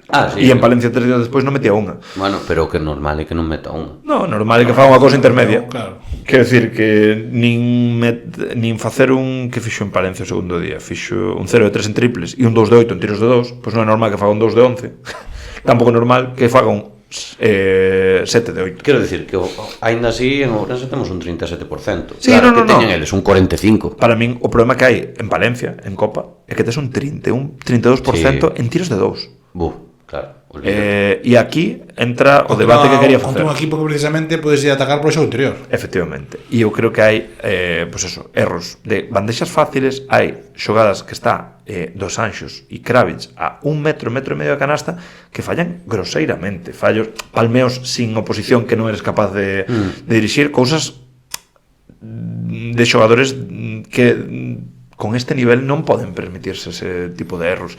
Sí. E en Palencia 3 días despois non metía unha. Bueno, pero o que normal é que non meta un. No, normal é que faga unha cousa intermedia. Claro. Quero dicir que nin facer un que fixo en Palencia o segundo día, fixo un 0 de 3 en triples e un 2 de 8 en tiros de 2, pois non é normal que faga un 2 de 11. Tampouco é normal que faga un 7 de 8. Quero dicir que aínda así en Ourense temos un 37%. Sí, claro, no, que teñen eles un 45%. Para min o problema que hai en Palencia, en Copa, é que tes un 32% en tiros de 2. Claro. olvídate. E aquí entra o debate que quería facer. Contra un equipo que precisamente podes ir a atacar por o xogo interior. Efectivamente. E eu creo que hai pues eso, erros de bandexas fáciles, hai xogadas que está dos Anxos e Kravitz a 1 metro, metro e medio de canasta que fallan groseiramente, fallos, palmeos sin oposición que non eres capaz de dirixir, cousas de xogadores que con este nivel non poden permitirse ese tipo de erros.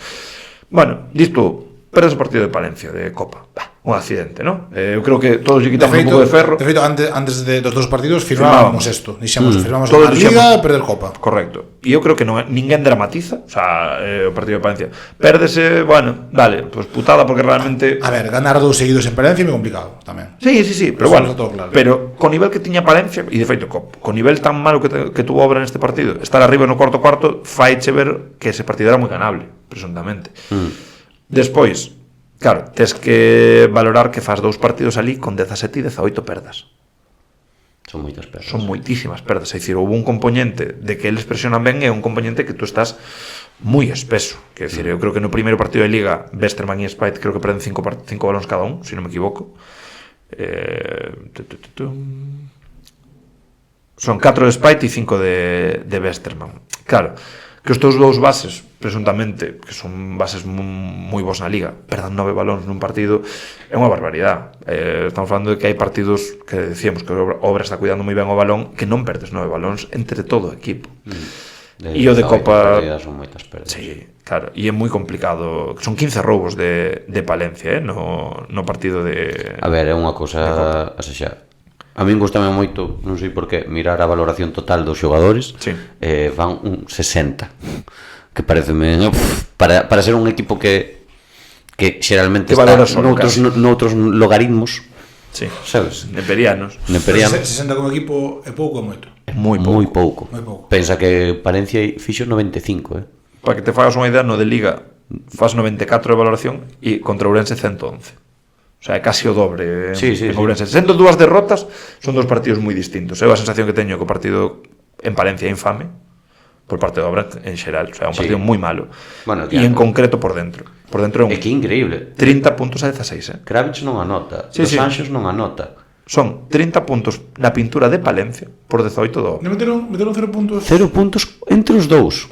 Bueno, disto perdes o partido de Palencia de Copa, un accidente, ¿no? Eu creo que todos lle quitamos un pouco de ferro. De feito, antes de dos partidos firmábamos isto. Dixemos, firmamos Todos a dixemos- Liga e perder Copa. Correcto. E eu creo que non, ninguén dramatiza, o sea, o partido de Palencia. Pérdese, bueno, vale, pues putada porque realmente... A ver, ganar dos seguidos en Palencia é moi complicado tamén. Sí, sí, sí, pero Eso bueno, está todo claro. pero con nivel que tiña Palencia, e de feito, con nivel tan malo que tuvo Obra neste partido, estar arriba no cuarto faiche ver que ese partido era moi ganable, presuntamente. Despois, claro, tes que valorar que fas 2 partidos ali con 17 e 18 perdas. Son moitas perdas. Son moitísimas perdas, é dicir, houve un componente de que eles presionan ben e un componente que tú estás moi espeso. Quer dicir, eu creo que no primeiro partido de Liga Westerman e Spite creo que perden 5 balóns cada un, se non me equivoco. Son 4 de Spite e 5 de Westerman. Claro, que os teus dous bases, presuntamente, que son bases moi bons na Liga, perdan 9 balóns nun partido, é unha barbaridade. Estamos falando de que hai partidos que decíamos que o Obra está cuidando moi ben o balón, que non perdes 9 balóns entre todo o equipo. E o de Copa... Son moitas perdas. Sí, claro, e é moi complicado. Son 15 roubos de Palencia, no partido de... A ver, é unha cousa a sexar. A min gustame moito, non sei por qué, mirar a valoración total dos xogadores. Sí. Van un 60. Que pareceme para ser un equipo que xeralmente Que está valora só, noutros logaritmos, Sí. sabes? Neperianos. Neperiano. 60 como equipo é pouco ou moito? É moi Moi pouco. pouco. Moi pouco. Pensa que Palencia fixo 95, Para que te fagas unha idea, no de Liga faz 94 de valoración e contra Ourense 111. O sea, é casi o dobre Sí, en sí. Ourense. Sendo dúas derrotas, son dos partidos moi distintos. Eu a sensación que teño que o partido en Palencia é infame por parte do Obra en xeral, o sea, é un Sí. partido moi malo. Bueno, E en concreto por dentro. Por dentro é un É que increíble. 30 puntos a 16, Kravitz non anota, Sí, Dos sí. Anxos non anota. Son 30 puntos na pintura de Palencia por 18 do Obra. Non meteron 0 puntos. 0 puntos entre os dous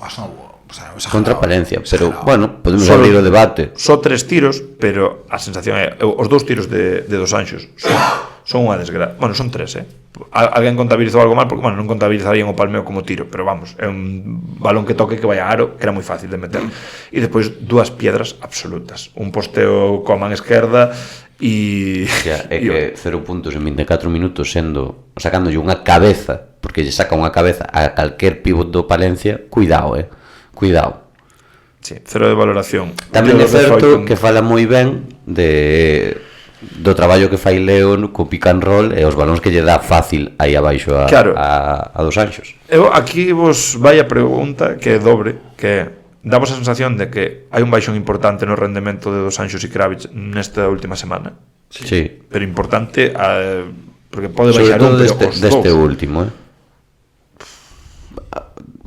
contra Palencia, pero bueno, podemos Solo- abrir o debate. Só 3 tiros, pero a sensación é os dous tiros de Dos Anxos son unha desgracia. Bueno, son 3, Alguén contabilizou algo mal, porque, bueno, non contabilizarían o palmeo como tiro, pero vamos, é un balón que toque que vai a aro, que era moi fácil de meter. E despois dúas piedras absolutas, un posteo coa man esquerda e O sea, é que 0 puntos en 24 minutos sacándolle unha cabeza, porque lle saca unha cabeza a calquer pivot do Palencia, cuidado, cuidado. sí, 0 de valoración. Tamén Tío é de certo 18. que fala moi ben do traballo que fai Leo co pick and roll e os balóns que lle dá fácil aí abaixo Claro. a Dos Anxos. Eu aquí vos vai a pregunta que é dobre, que é, damos a sensación de que hai un baixón importante no rendemento de Dos Anxos e Kravitz nesta última semana, Sí. pero importante porque pode Sobre baixar todo un, pero deste os dous. último,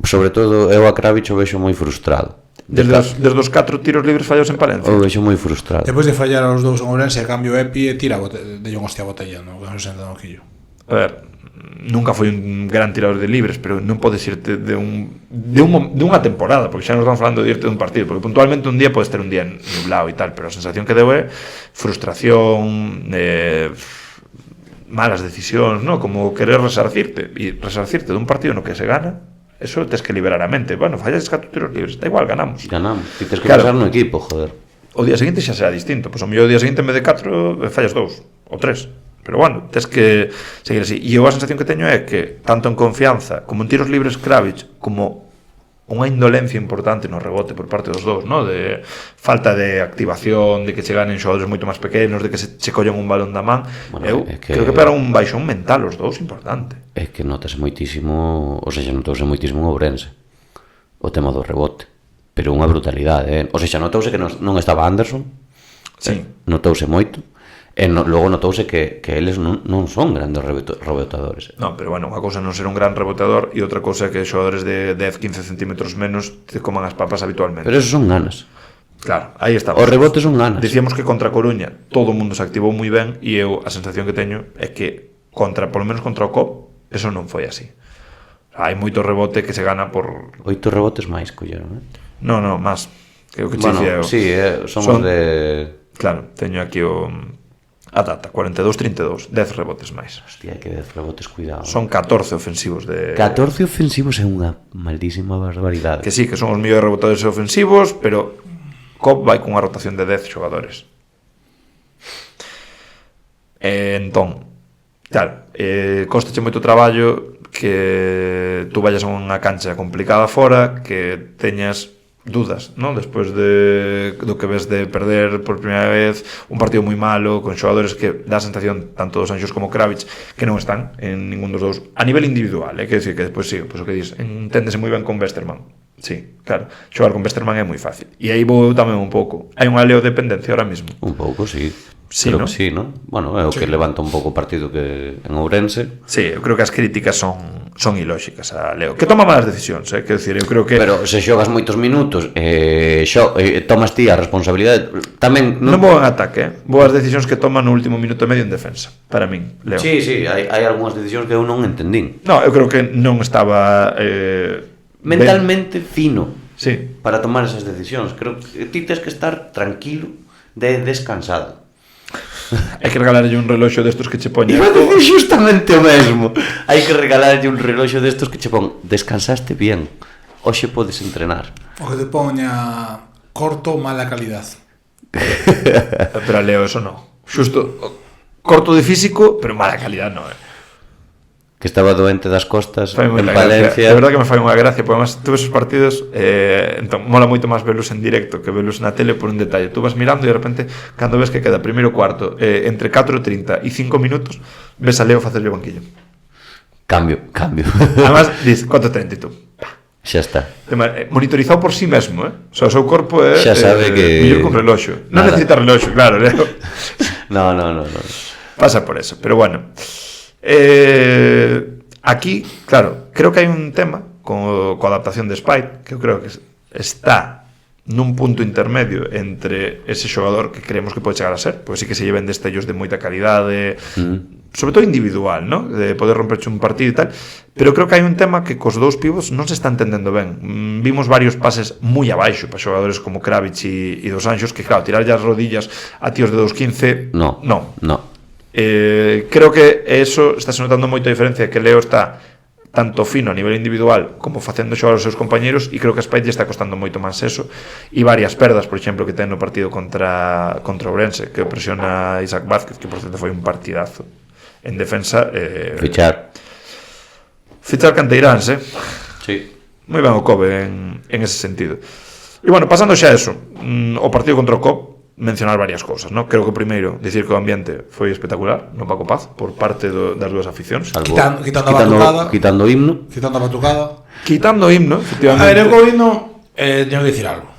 Sobre todo eu a Kravitz o vexo moi frustrado. Desde os 4 tiros libres fallos en Palencia. O vexo moi frustrado. Depois de fallar aos dous en Ourense, a cambio Epi e tira de un hostia a botella, no, con 60 no quillo. A ver, nunca foi un gran tirador de libres, pero non podes irte de unha temporada, porque xa nos estamos falando de irte de un partido, porque puntualmente un día podes ter un día nublado e tal, pero a sensación que deu é frustración, malas decisións, ¿no? Como querer resarcirte, e resarcirte dun partido no que se gana, eso tes que liberar a mente. Bueno, fallas 4 tiros libres, da igual, ganamos. Ganamos. Ti tes que Claro. pensar no equipo, joder. O día seguinte xa será distinto, pois o mellor o día seguinte en vez de 4 fallas 2 ou 3, pero bueno, tes que seguir así. E eu a sensación que teño é que tanto en confianza como en tiros libres Kravitz, como unha indolencia importante no rebote por parte dos dous, ¿no? De falta de activación, de que che ganen xogadores moito máis pequenos, de que se collen un balón da man. Bueno, Eu é que- creo que para un baixón mental os dous importante. É que notase moitísimo, ou seja, notouse moitísimo en Ourense o tema do rebote, pero unha brutalidade, Ou seja, notouse que non estaba Anderson, Sí. notouse moito, e logo notouse que eles non son grandes rebotadores. No, pero bueno, unha cousa non ser un gran reboteador e outra cousa é que xogadores de 10-15 centímetros menos te coman as papas habitualmente. Pero esos son ganas. Claro, aí estamos. Os rebotes son ganas. Dicíamos que contra Coruña todo o mundo se activou moi ben e eu a sensación que teño é que polo menos contra o COP, eso non foi así. Hai moito rebote que se gana por 8 rebotes máis colleron, No, máis. Que o que che Bueno, dicía eu. sí, somos Son- de... Claro, teño aquí a data, 42-32, 10 rebotes máis. Hostia, que 10 rebotes, cuidado. Son 14 ofensivos de 14 ofensivos é unha maldísima barbaridade. que sí, que son os mellores rebotadores ofensivos, pero COP vai cunha rotación de 10 xogadores. Entón, claro, costache moito traballo que tú vayas a unha cancha complicada fora, que teñas dudas, non? Despois do que ves de perder por primeira vez un partido moi malo con xogadores que dá a sensación tanto dos Anxos como Kravitz que non están en ningún dos dous a nivel individual, que decir que despois sí, pois o que dis, enténdese moi ben con Westerman. Sí, claro, xogar con Westerman é moi fácil. E aí vou tamén un pouco. Hai unha leodependencia ahora mismo. Un pouco, sí. Sí, Creo ¿no? que sí, ¿no? Bueno, é o que levanta un pouco o partido que en Ourense. Sí, eu creo que as críticas son ilóxicas a Leo. Que toma malas decisións, quero dicir, eu creo que Pero se xogas moitos minutos, tomas ti a responsabilidade. Tamén non vou en ataque, boas decisións que toma no último minuto e medio en defensa, para min, Leo. Sí, hai algunhas decisións que eu non entendín. No, eu creo que non estaba Mentalmente fino Sí. para tomar esas decisións. Creo que ti tens que estar tranquilo, descansado. Hai que regalarlle un reloxo destos que che poña. Iba a decir justamente o mesmo. Hai que regalarlle un reloxo destos que che pon descansaste bien, hoxe podes entrenar. O que te poña corto, mala calidad. Pero a Leo eso non. Xusto corto de físico, pero mala calidad non, que estaba doente das costas Fai en moita gracia. Palencia. De verdade que me fai unha gracia, porque además tuve esos partidos, entón mola moito máis velos en directo que velos na tele por un detalle. Tú vas mirando e de repente, cando ves que queda primeiro cuarto, entre 4:30 e 5 minutos, ves a Leo facerlle o banquillo. Cambio. Además, dices, 4:30 e tú. Xa está. Monitorizado por sí mesmo, O sea, o seu corpo é Xa sabe que- mellor con reloxo. Non Nada. necesita reloxo, claro, Leo. No. Pasa por eso, pero bueno. Aquí, claro, creo que hai un tema coa adaptación de Spite, que eu creo que está nun punto intermedio entre ese xogador que creemos que pode chegar a ser, porque sí que se lleven destellos de moita calidade, sobre todo individual, ¿no? De poder romperche un partido e tal, pero creo que hai un tema que cos dous pivos non se está entendendo ben. Vimos varios pases moi abaixo para xogadores como Kravic e Dos Anxos, que claro, tirarlle as rodillas a tíos de 2.15 No. Creo que eso está notando moita diferencia, que Leo está tanto fino a nivel individual como facendo xogar os seus compañeros, e creo que a Spite lle está costando moito máis eso, e varias perdas, por exemplo, que ten no partido contra Ourense, que presiona a Isaac Vázquez, que por certo foi un partidazo en defensa. Fichar. Canteiráns, Sí. moi ben o Kobe en ese sentido. E bueno, pasando xa a eso, o partido contra o COP, mencionar varias cousas, ¿no? Creo que primeiro dicir que o ambiente foi espectacular no Paco Paz por parte das dúas aficións. Salvo- Quitando a batucada. Quitando o himno. Quitando a batucada. Quitando o himno, A ver, efectivamente. eu co himno teño que dicir algo.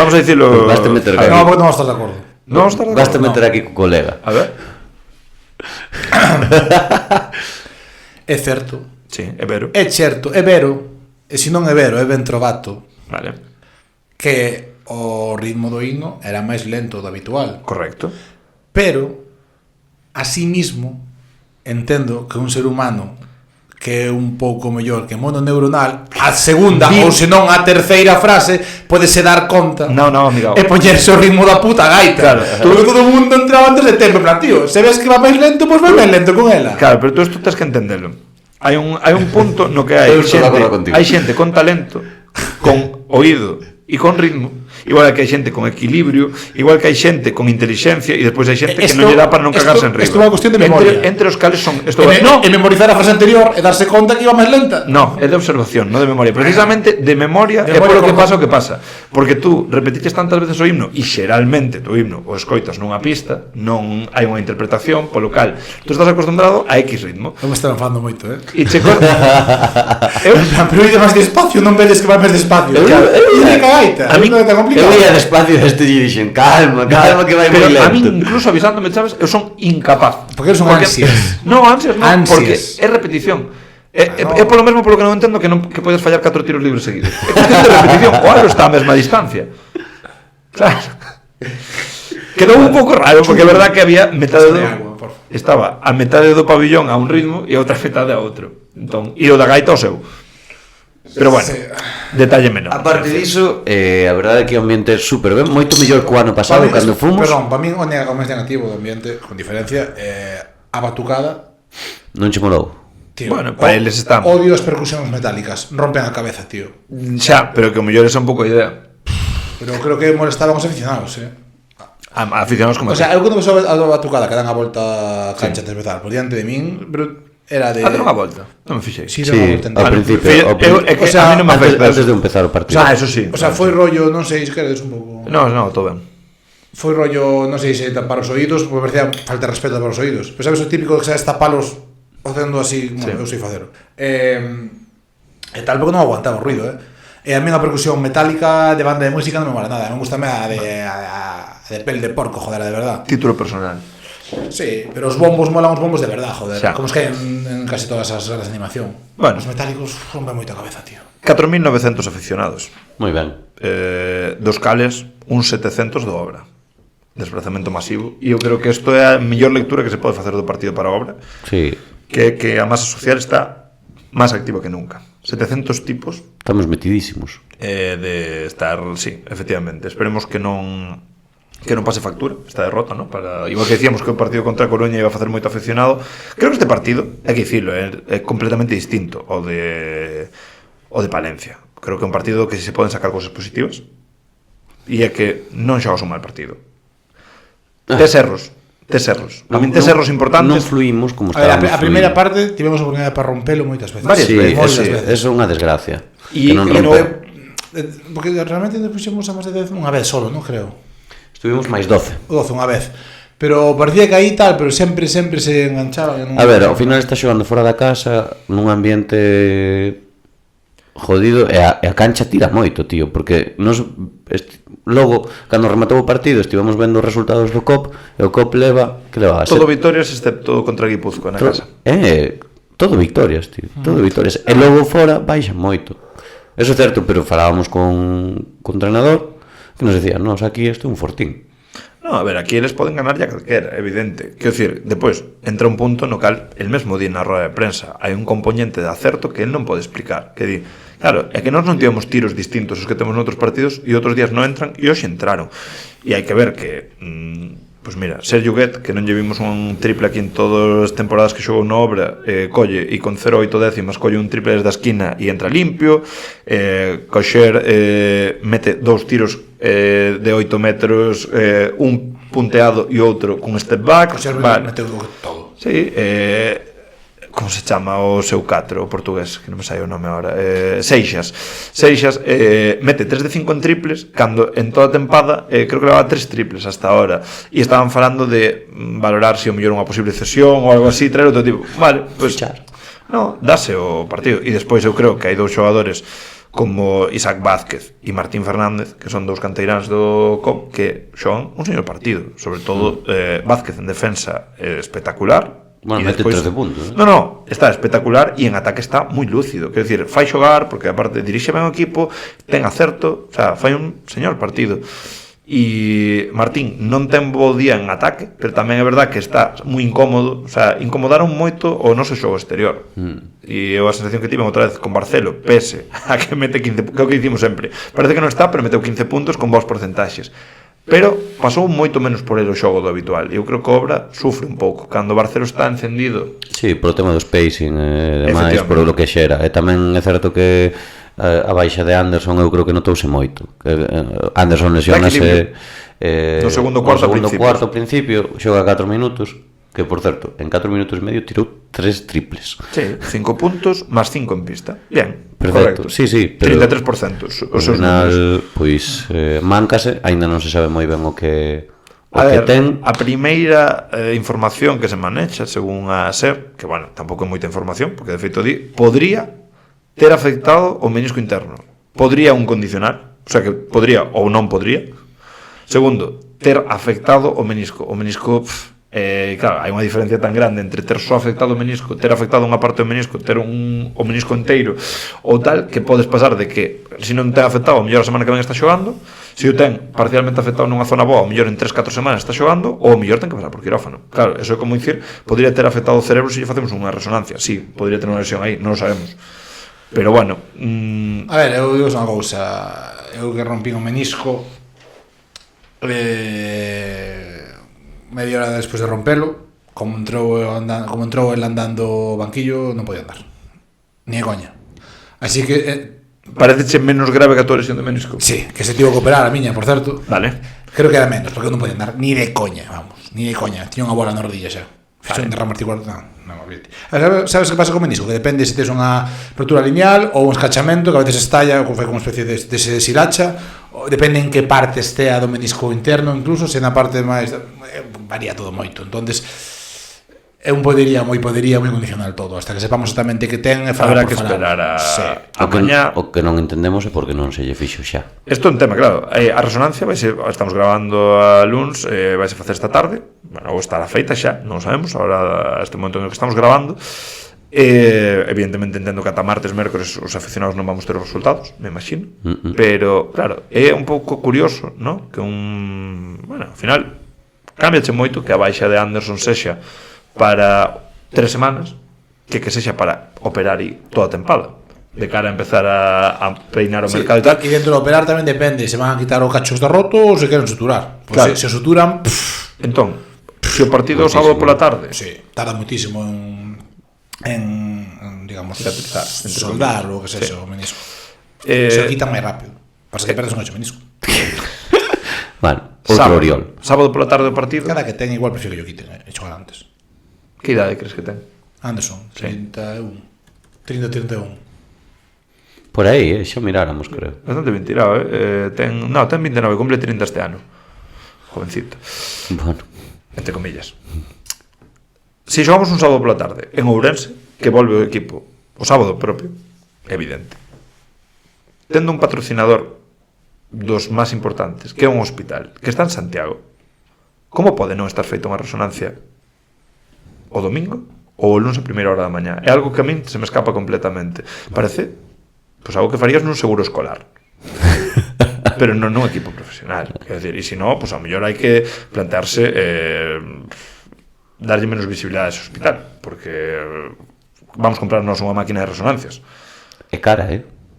Vamos a dicirlo. Baste meter a ver, No, porque non estás de acordo. no vamos a estar de Basta acordo. meter aquí co colega. A ver. É certo. Sí, é vero. É certo, é vero. E se non é vero, é ben trovato Vale, que o ritmo do himno era máis lento do habitual. correcto. Pero, así mismo, entendo que un ser humano que é un pouco mellor que mononeuronal, a segunda ou senón a terceira frase podese dar conta No, amigo. e poñerse o ritmo da puta gaita. Claro. Porque todo o mundo entraba antes de tempo, en plan, tío, se ves que va máis lento, pois vai máis lento con ela. Claro, pero tú isto tens que entendelo. Hai un punto no que hai Eu estou de acordo contigo. hai xente con talento, con oído e con ritmo, igual que hai xente con equilibrio, igual que hai xente con inteligencia, e despois hai xente que non lle dá para non cagarse en riba. Isto é unha cuestión de memoria. Entre os cales son E memorizar a frase anterior e darse conta que iba máis lenta. No, é de observación, non de memoria. Precisamente de memoria De é polo que memoria, pasa o que pasa. Porque tú repetiches tantas veces o himno, e xeralmente o himno o escoitas nunha pista, non hai unha interpretación, polo cal tú estás acostumbrado a X ritmo. Eu me estaba enfadando moito, E che co- eu, Pero ide máis despacio, non vedes que vai máis despacio. Eu- Ide gaita. a mí- non é tan complicado. Eu ia despacio este e dixen, calma, que vai pero moi a mí, lento. incluso avisándome, sabes, eu son incapaz. Porque eres un ansias. No, ansias non, Ansias. porque é repetición. É polo mesmo polo que non entendo que podes fallar 4 tiros libres seguidos. É cuestión de repetición, o algo está a mesma distancia. Claro. Quedou un pouco raro, porque é verdad que había metade do... Agua, por favor. Estaba a metade do pabillón a un ritmo e a outra metade a outro. Entón, e o da gaita ao seu. Pero bueno, Sí. detalle menor. Aparte diso, a verdade é que o ambiente é super ben, moito mellor que o ano pasado cando fomos. Perdón, para min o máis negativo do ambiente, con diferencia, a batucada. Non che molou. Tío, Bueno, para eles está- Odio as percusións metálicas, rompen a cabeza, tío. Xa, pero que o mellor é un pouco a idea. Pero creo que molestaban os aficionados, A aficionados como O sea, eu cando vexo a batucada que dan a volta a cancha antes de empezar, por diante de min, pero era de... a dar unha volta. Non me fixei. Sí, Sí, dan a volta ao entera. principio. É que O sea, a mí non me Antes, afecta antes eso. de empezar o partido. Eso sí. O sea, foi rollo, non sei se queredes un pouco... No, todo ben. Foi rollo, non sei se tapar os oídos, porque me parecía falta de respeto para os oídos. Pero sabes o típico que sabes tapalos facendo así, bueno, eu sei facero. E tal, porque non aguantaba o ruido, E a mí a percusión metálica de banda de música non me mola nada. Me gusta a de pel de porco, joder, de verdad. Título personal. Sí, pero os bombos molan os bombos de verdad, joder. Xa. Como es que en casi todas as salas de animación. Bueno. Os metálicos rompen moita cabeza, tío. 4.900 aficionados. Moi ben. Dos cales, un 700 do obra. Desplazamento masivo. E eu creo que isto é a mellor lectura que se pode facer do partido para a obra. Sí, Que a masa social está máis activa que nunca. 700 tipos estamos metidísimos. de estar, sí, efectivamente. Esperemos que non pase factura esta derrota, ¿no? Igual que decíamos que o partido contra a Coruña iba a facer moito aficionado, creo que este partido, hai que dicirlo, é completamente distinto ao de Palencia. Creo que é un partido que se poden sacar cousas positivas, e é que non xogas un mal partido. Tes erros, tes erros. A min tes erros importantes. Non fluímos como A ver, estábamos a primeira fluindo. parte tivemos a oportunidade para rompelo moitas veces. Varias Sí, veces, moitas sí, veces. eso é unha desgracia. E Que non no- rompeu. Porque realmente nos puxemos a máis de 10 unha vez solo, non creo. Estuvimos máis 12. O 12 unha vez. Pero parecía que aí tal, pero sempre se enganchaba. A ver, ao final está xogando fora da casa nun ambiente jodido e a cancha tira moito, tío, porque logo, cando rematou o partido, estivemos vendo os resultados do COP e o COP leva Todo vitorias excepto contra Guipúzcoa na casa. todo victorias, tío, todo victorias. E logo fora baixa moito. Eso é certo, pero falábamos con treinador que nos decía, nos aquí isto é un fortín. No, a ver, aquí eles poden ganar ya calquera, evidente. Quero dicir, depois, entra un punto no cal, el mesmo día na roda de prensa, hai un componente de acerto que el non pode explicar. Que di, claro, é que nós non tivemos tiros distintos os que temos noutros partidos e outros días non entran e hoxe entraron. E hai que ver que, pois mira, Sergio Guet, que non lle vimos un triple aquí en todas as temporadas que xogou na Obra, colle e con 0,8 décimas colle un triple desde a esquina e entra limpio. Coxer mete 2 tiros de 8 metros, un punteado e outro con step back. Vale. Meteu todo. Sí, como se chama o seu 4, o portugués, que non me sai o nome agora, Seixas, mete 3 de 5 en triples, cando en toda a tempada creo que leva 3 triples hasta ahora, e estaban falando de valorar se o mellor unha posible cesión ou algo así, traer outro tipo, vale, pues, no, dase o partido. E despois eu creo que hai dous xogadores como Isaac Vázquez e Martín Fernández, que son dous canteiráns do COP, que xogan un señor partido, sobre todo Vázquez en defensa espectacular. Bueno, E mete despois, 13 puntos, No, está espectacular e en ataque está moi lúcido. Quero dicir, fai xogar, porque aparte dirixe ben o equipo, ten acerto, o sea, fai un señor partido. E Martín non ten bo día en ataque, pero tamén é verdad que está moi incómodo, o sea, incomodaron moito o noso xogo exterior. E eu a sensación que tive outra vez con Barcelo, pese a que mete 15, que é o que dicimos sempre, parece que non está, pero meteu 15 puntos con bons porcentaxes. Pero pasou moito menos por el o xogo do habitual. E eu creo que a Obra sufre un pouco cando o Barcelo está encendido. Sí, por o tema do spacing e demais, por o que xera. E tamén é certo que a baixa de Anderson eu creo que notouse moito. Anderson lesionase No segundo cuarto ao principio, xoga 4 minutos, que por certo, en 4 minutos e medio tirou 3 triples. Sí, 5 puntos máis 5 en pista. Bien, perfecto. correcto. Sí, pero 33% os seus final, números. pois, máncase, aínda non se sabe moi ben o que A ver, ten. a primeira información que se manexa según a SER, que bueno, tampouco é moita información, porque de feito di, podría ter afectado o menisco interno. Podría un condicional, o sea que podría ou non podría. Segundo, ter afectado o menisco. O menisco, claro, hai unha diferencia tan grande entre ter só afectado o menisco, ter afectado unha parte do menisco, ter o menisco inteiro ou tal, que podes pasar de que se non ten afectado, o mellor a semana que ven está xogando, se o ten parcialmente afectado nunha zona boa, o mellor en 3-4 semanas está xogando, ou o mellor ten que pasar por quirófano. Claro, eso é como dicir, podría ter afectado o cerebro se lle facemos unha resonancia. Sí, podría ter unha lesión aí, non o sabemos. Pero bueno, A ver, eu digo unha cousa. Eu que rompí un menisco media hora despois de rompelo, como entrou el andando ao banquillo, non podía andar. Ni de coña. Así que parece menos grave que a tua lesión de menisco. sí, que se tivo que operar a miña, por certo. Vale. Creo que era menos, porque eu non podía andar ni de coña, vamos, ni de coña. Tiña unha bola na rodilla xa. Fixo un derrame articular, non, olvídate. Sabes que pasa co menisco? Que depende se tes unha rotura lineal ou un escachamento, que a veces estalla, ou fai como unha especie de siracha, ou depende en que parte estea do menisco interno, incluso se na parte máis varía todo moito. Entonces é un podería moi condicional todo, hasta que sepamos exactamente que ten e Habrá que esperar a mañá. O que non entendemos é porque non se lle fixo xa. Isto é un tema, claro. A resonancia estamos grabando a luns, vaise facer esta tarde, bueno, ou estará feita xa, non sabemos, agora este momento en que estamos grabando. Evidentemente entendo que ata martes, mércores os aficionados non vamos ter os resultados, me imagino. Pero, claro, é un pouco curioso, ¿no? Que bueno, ao final cámbiache moito que a baixa de Anderson sexa para 3 semanas que sexa para operar e toda a tempada, de cara a empezar a peinar o mercado e tal. E dentro de operar tamén depende se van a quitar o cachos de roto ou se queren suturar. Pues claro. Se suturan, entón, se o partido o sábado pola tarde, sí, tarda muitísimo en digamos, cicatrizar, soldar o que sexa o menisco. se Se o quitan máis rápido. Pasa que perdes un hecho menisco. Bueno, Outro Oriol. Sábado pola tarde do partido. Cada que ten igual prefiero que yo quiten e xogar antes. Que idade crees que ten? Anderson, Sí. 31. 30-31. Por aí, xa miráramos, creo. Bastante ben tirado, ten 29, cumple 30 este ano. Jovencito, Bueno, entre comillas. Si xogamos un sábado pola tarde en Ourense, que volve o equipo o sábado propio, evidente. Tendo un patrocinador dos máis importantes, que é un hospital, que está en Santiago, como pode non estar feita unha resonancia o domingo ou o lunes a primeira hora da mañá? É algo que a min se me escapa completamente. Parece pois algo que farías nun seguro escolar. Pero non nun equipo profesional. Quer decir, e se non, pois a mellor hai que plantearse darlle menos visibilidade a ese hospital, porque vamos comprarnos unha máquina de resonancias. é cara,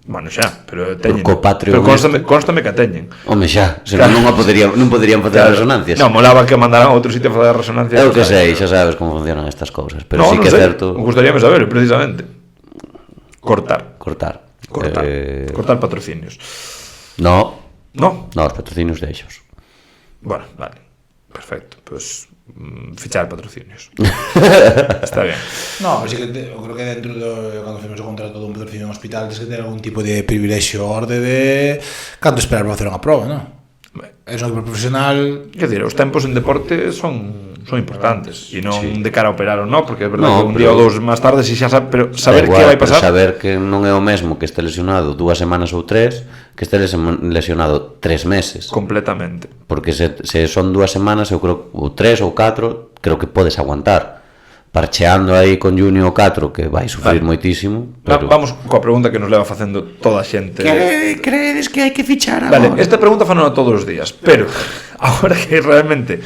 Bueno, xa, pero teñen. Porque o Patreon Pero constame que a teñen. Home, xa, senón non poderían facer resonancias. Non, molaba que mandaran a outro sitio a facer resonancias. Eu que sei, xa sabes como funcionan estas cousas, pero No, sí non que é sei. certo Me gustaríame saber, precisamente. Cortar patrocinios. No, No? os patrocinios deixos. Bueno, vale. Perfecto. Pues fichar patrocinios. Está bien. No, así que eu creo que dentro cando facemos o contrato dun patrocinio en hospital tens que ter algún tipo de privilexio orde de canto esperar para facer unha prova, non? É un equipo profesional. Quer dizer, os tempos en deporte son importantes e non Sí. de cara a operar ou non, porque é verdade No, que un pero- día ou dous máis tarde si xa sabe, pero saber Da que igual, vai pero pasar. saber que non é o mesmo que este lesionado 2 semanas ou 3 que este lesionado 3 meses. Completamente. Porque se son 2 semanas, eu creo, ou 3 ou 4, creo que podes aguantar. Parcheando aí con Junio 4, que vai sufrir Vale. moitísimo. Pero... Vamos coa pregunta que nos leva facendo toda a xente. Credes que hai que fichar Vale, esta pregunta fanona todos os días, pero agora que realmente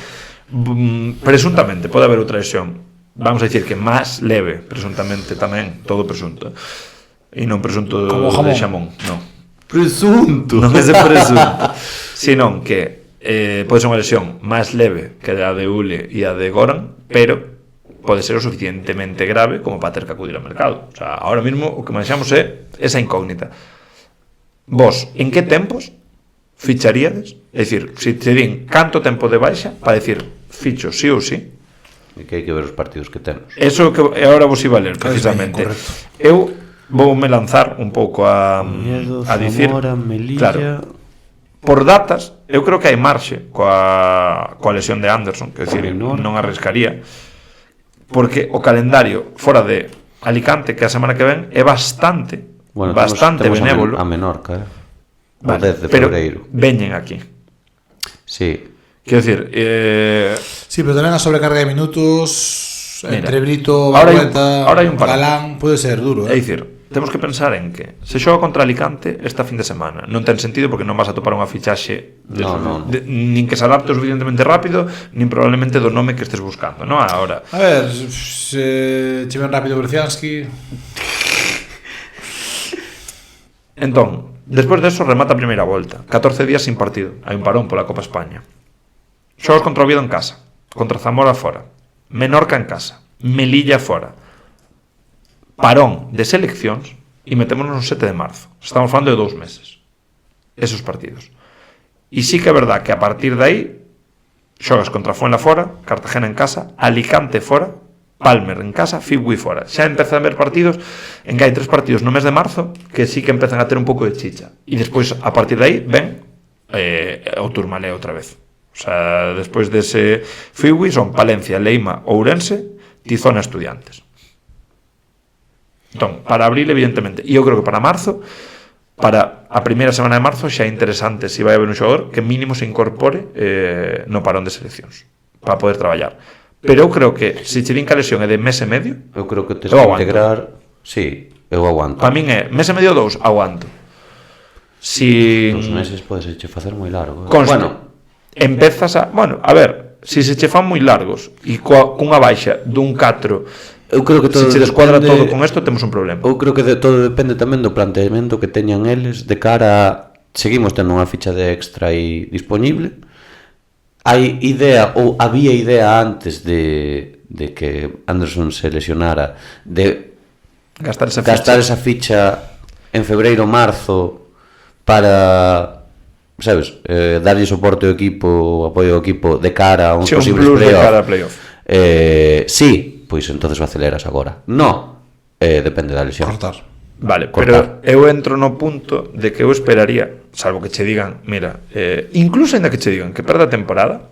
presuntamente pode haber outra lesión, vamos a dicir que máis leve, presuntamente tamén, todo presunto. E non presunto Como de jamón. xamón, non. Presunto. Non é de presunto, senón que pode ser unha lesión máis leve que a de Ule e a de Goran, pero pode ser o suficientemente grave como para ter que acudir ao mercado. O sea, ahora mismo o que manexamos é esa incógnita. Vos, en que tempos ficharíades? É dicir, se te din canto tempo de baixa para decir ficho sí ou sí. E que hai que ver os partidos que temos. Eso que agora vos iba a ler precisamente. correcto. Eu voume lanzar un pouco a dicir, claro, por datas, eu creo que hai marxe coa lesión de Anderson, que decir, non arriscaría, porque o calendario fora de Alicante, que a semana que ven, é bastante temos benévolo. a Menorca, o Vale, 10 de pero febreiro. veñen aquí. Sí. Quero dicir, Sí, pero tamén a sobrecarga de minutos Mira, entre Brito, ahora Barrueta, hai un parón. Galán, pode ser duro, é dicir, temos que pensar en que se xoga contra Alicante esta fin de semana non ten sentido porque non vas a topar unha fichaxe nin que se adapte o suficientemente rápido nin probablemente do nome que estés buscando, non? Ahora, A ver, se che ven rápido Berciansky. entón, despois deso remata a primeira volta, 14 días sin partido, hai un parón pola Copa España. Xogas contra Oviedo en casa, contra Zamora fora, Menorca en casa, Melilla fora, parón de seleccións e metémonos no 7 de marzo. Estamos falando de 2 meses esos partidos. E sí que é verdad que a partir de aí xogas contra Fuenla fora, Cartagena en casa, Alicante fora, Palmer en casa, Figui fora. Xa empezan a ver partidos en que hai 3 partidos no mes de marzo que sí que empezan a ter un pouco de chicha. E despois, a partir de aí, ven o Turmalé outra vez. O sea, despois dese Figui son Palencia, Leima, Ourense, Tizona, Estudiantes. Entón, para abril, evidentemente, e eu creo que para marzo, para a primeira semana de marzo xa é interesante se vai haber un xogador que mínimo se incorpore no parón de seleccións para poder traballar. Pero eu creo que se che din que a lesión é de mes e medio, Eu creo que tes eu que aguanto. integrar. Sí, eu aguanto. Para min é mes e medio ou 2, aguanto. Si 2 meses podes che facer moi largo. conste, Bueno, empezas a, bueno, a ver, si se che fan moi largos e cunha baixa dun 4, eu creo que todo se che descuadra depende- todo con isto, temos un problema. Eu creo que todo depende tamén do planteamento que teñan eles de cara a... Seguimos tendo unha ficha de extra aí disponible. Hai idea, ou había idea antes de que Anderson se lesionara, de Gastar esa gastar ficha. esa ficha en febreiro, marzo para sabes, darlle soporte ao equipo, apoio ao equipo de cara a uns Che, un posibles plus de playoff. cara a playoff. Sí, pois entonces o aceleras agora. No, depende da lesión. Cortar. Vale, Cortar. pero eu entro no punto de que eu esperaría, salvo que che digan, mira, incluso ainda que che digan que perda a temporada,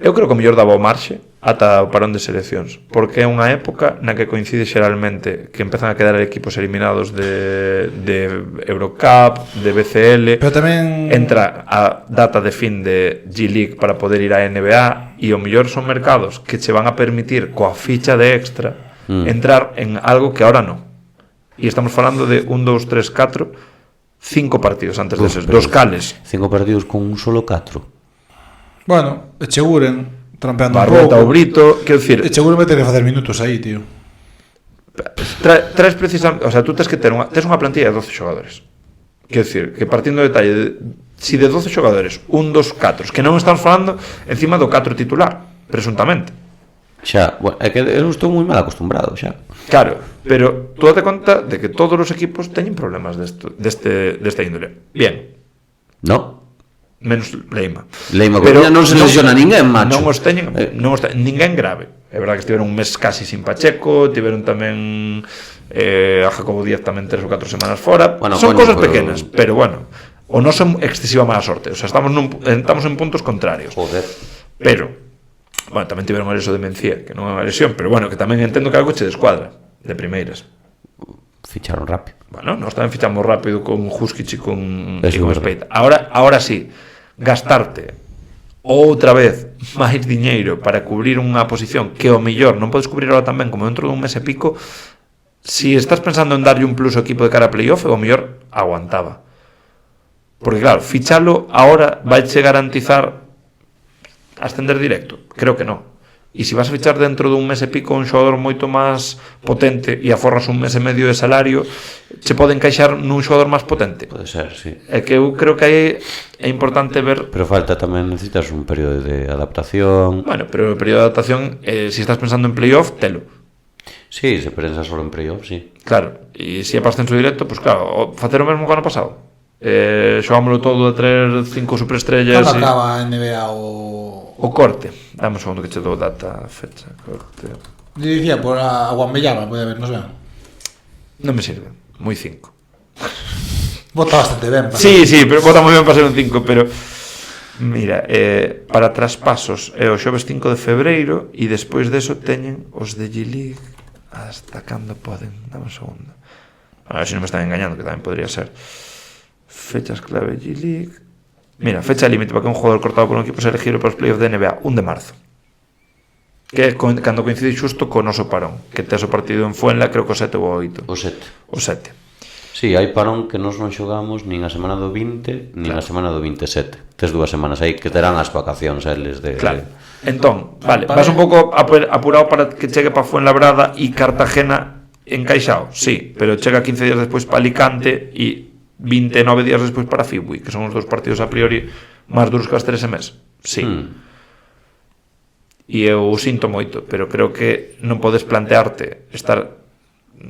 eu creo que o mellor daba o marxe ata o parón de seleccións, porque é unha época na que coincide xeralmente que empezan a quedar equipos eliminados de Eurocup, de BCL, Pero tamén entra a data de fin de G-League para poder ir á NBA e o mellor son mercados que che van a permitir coa ficha de extra entrar en algo que ahora non. E estamos falando de 1, 2, 3, 4 5 partidos antes de esos, dos cales 5 partidos con un solo 4. Bueno, Echeguren trampeando un Barbeta ou pouco. Brito, quero dicir, Echeguren vai ter que facer minutos aí, tío. traes precisamente, o sea, tú tens que ter unha plantilla de 12 xogadores. Quero dicir, que partindo do detalle si de 12 xogadores, 1, 2, 4, que non estamos falando encima do 4 titular, presuntamente. Xa, bueno, é que eu estou moi mal acostumbrado xa. Claro, pero tú date conta de que todos os equipos teñen problemas desta índole. Bien, No, menos Leima. Leima Coruña non se lesiona ninguén, macho. Non os teñen, ninguén grave. É verdade que estiveron un mes casi sin Pacheco, tiveron tamén a Jacobo Díaz tamén 3 ou 4 semanas fora. Bueno, Son coño, cosas pequenas, pero bueno, o non son excesiva mala sorte. O sea, estamos en puntos contrarios. Joder. Pero bueno, tamén tiveron o leso de Mencía, que non é unha lesión, pero bueno, que tamén entendo que algo che descuadra de primeiras. Ficharon rápido. Bueno, nós tamén fichamos rápido con Huskic e con Eso é Spade. Ahora sí, gastarte outra vez máis diñeiro para cubrir unha posición que o mellor non podes cubrir ahora tamén como dentro dun mes e pico. Si estás pensando en darlle un plus ao equipo de cara a playoff, o mellor aguantaba. Porque claro, fichalo ahora vai che garantizar ascender directo? Creo que non. E se vas a fichar dentro dun mes e pico un xogador moito máis potente e aforras un mes e medio de salario, che pode encaixar nun xogador máis potente? Pode ser, sí. É que eu creo que aí é importante ver. Pero falta tamén, necesitas un período de adaptación. Bueno, pero o período de adaptación, se estás pensando en playoff, telo. Sí, se pensa solo en playoff, sí. Claro, e se é para ascenso directo, pois claro, facer o mesmo que ano pasado. Xogámoslo todo a traer 5 superestrellas. Cando acaba a NBA O corte. Dame un segundo que che dou data, fecha, corte. Yo dicía por a Guambellama, pode haber, nos vean. Non me sirve, moi 5. Bota bastante ben. Sí, pero bota moi ben para ser un 5, pero mira, para traspasos é o xoves 5 de febreiro e despois deso teñen os de G-League hasta cando poden. Dame un segundo. A ver se non me están engañando, que tamén podría ser. Fechas clave G-League. Mira, fecha límite para que un jugador cortado por un equipo se elegible para os playoffs de NBA, 1 de marzo. Que é cando coincide xusto co noso parón, que tes o partido en Fuenla, creo que o 7 ou o 8. O 7. O 7. Sí, hai parón que nos non xogamos nin a semana do 20 nin a semana do 27. Tes 2 semanas aí que terán as vacacións eles de... Claro. Entón, vale, vas un pouco apurado para que chegue para Fuenlabrada e Cartagena encaixado, sí, pero chega 15 días despois para Alicante e 29 días despois para Fibui, que son os dos partidos a priori máis duros que as 3 mes. Sí. E eu sinto moito, pero creo que non podes plantearte estar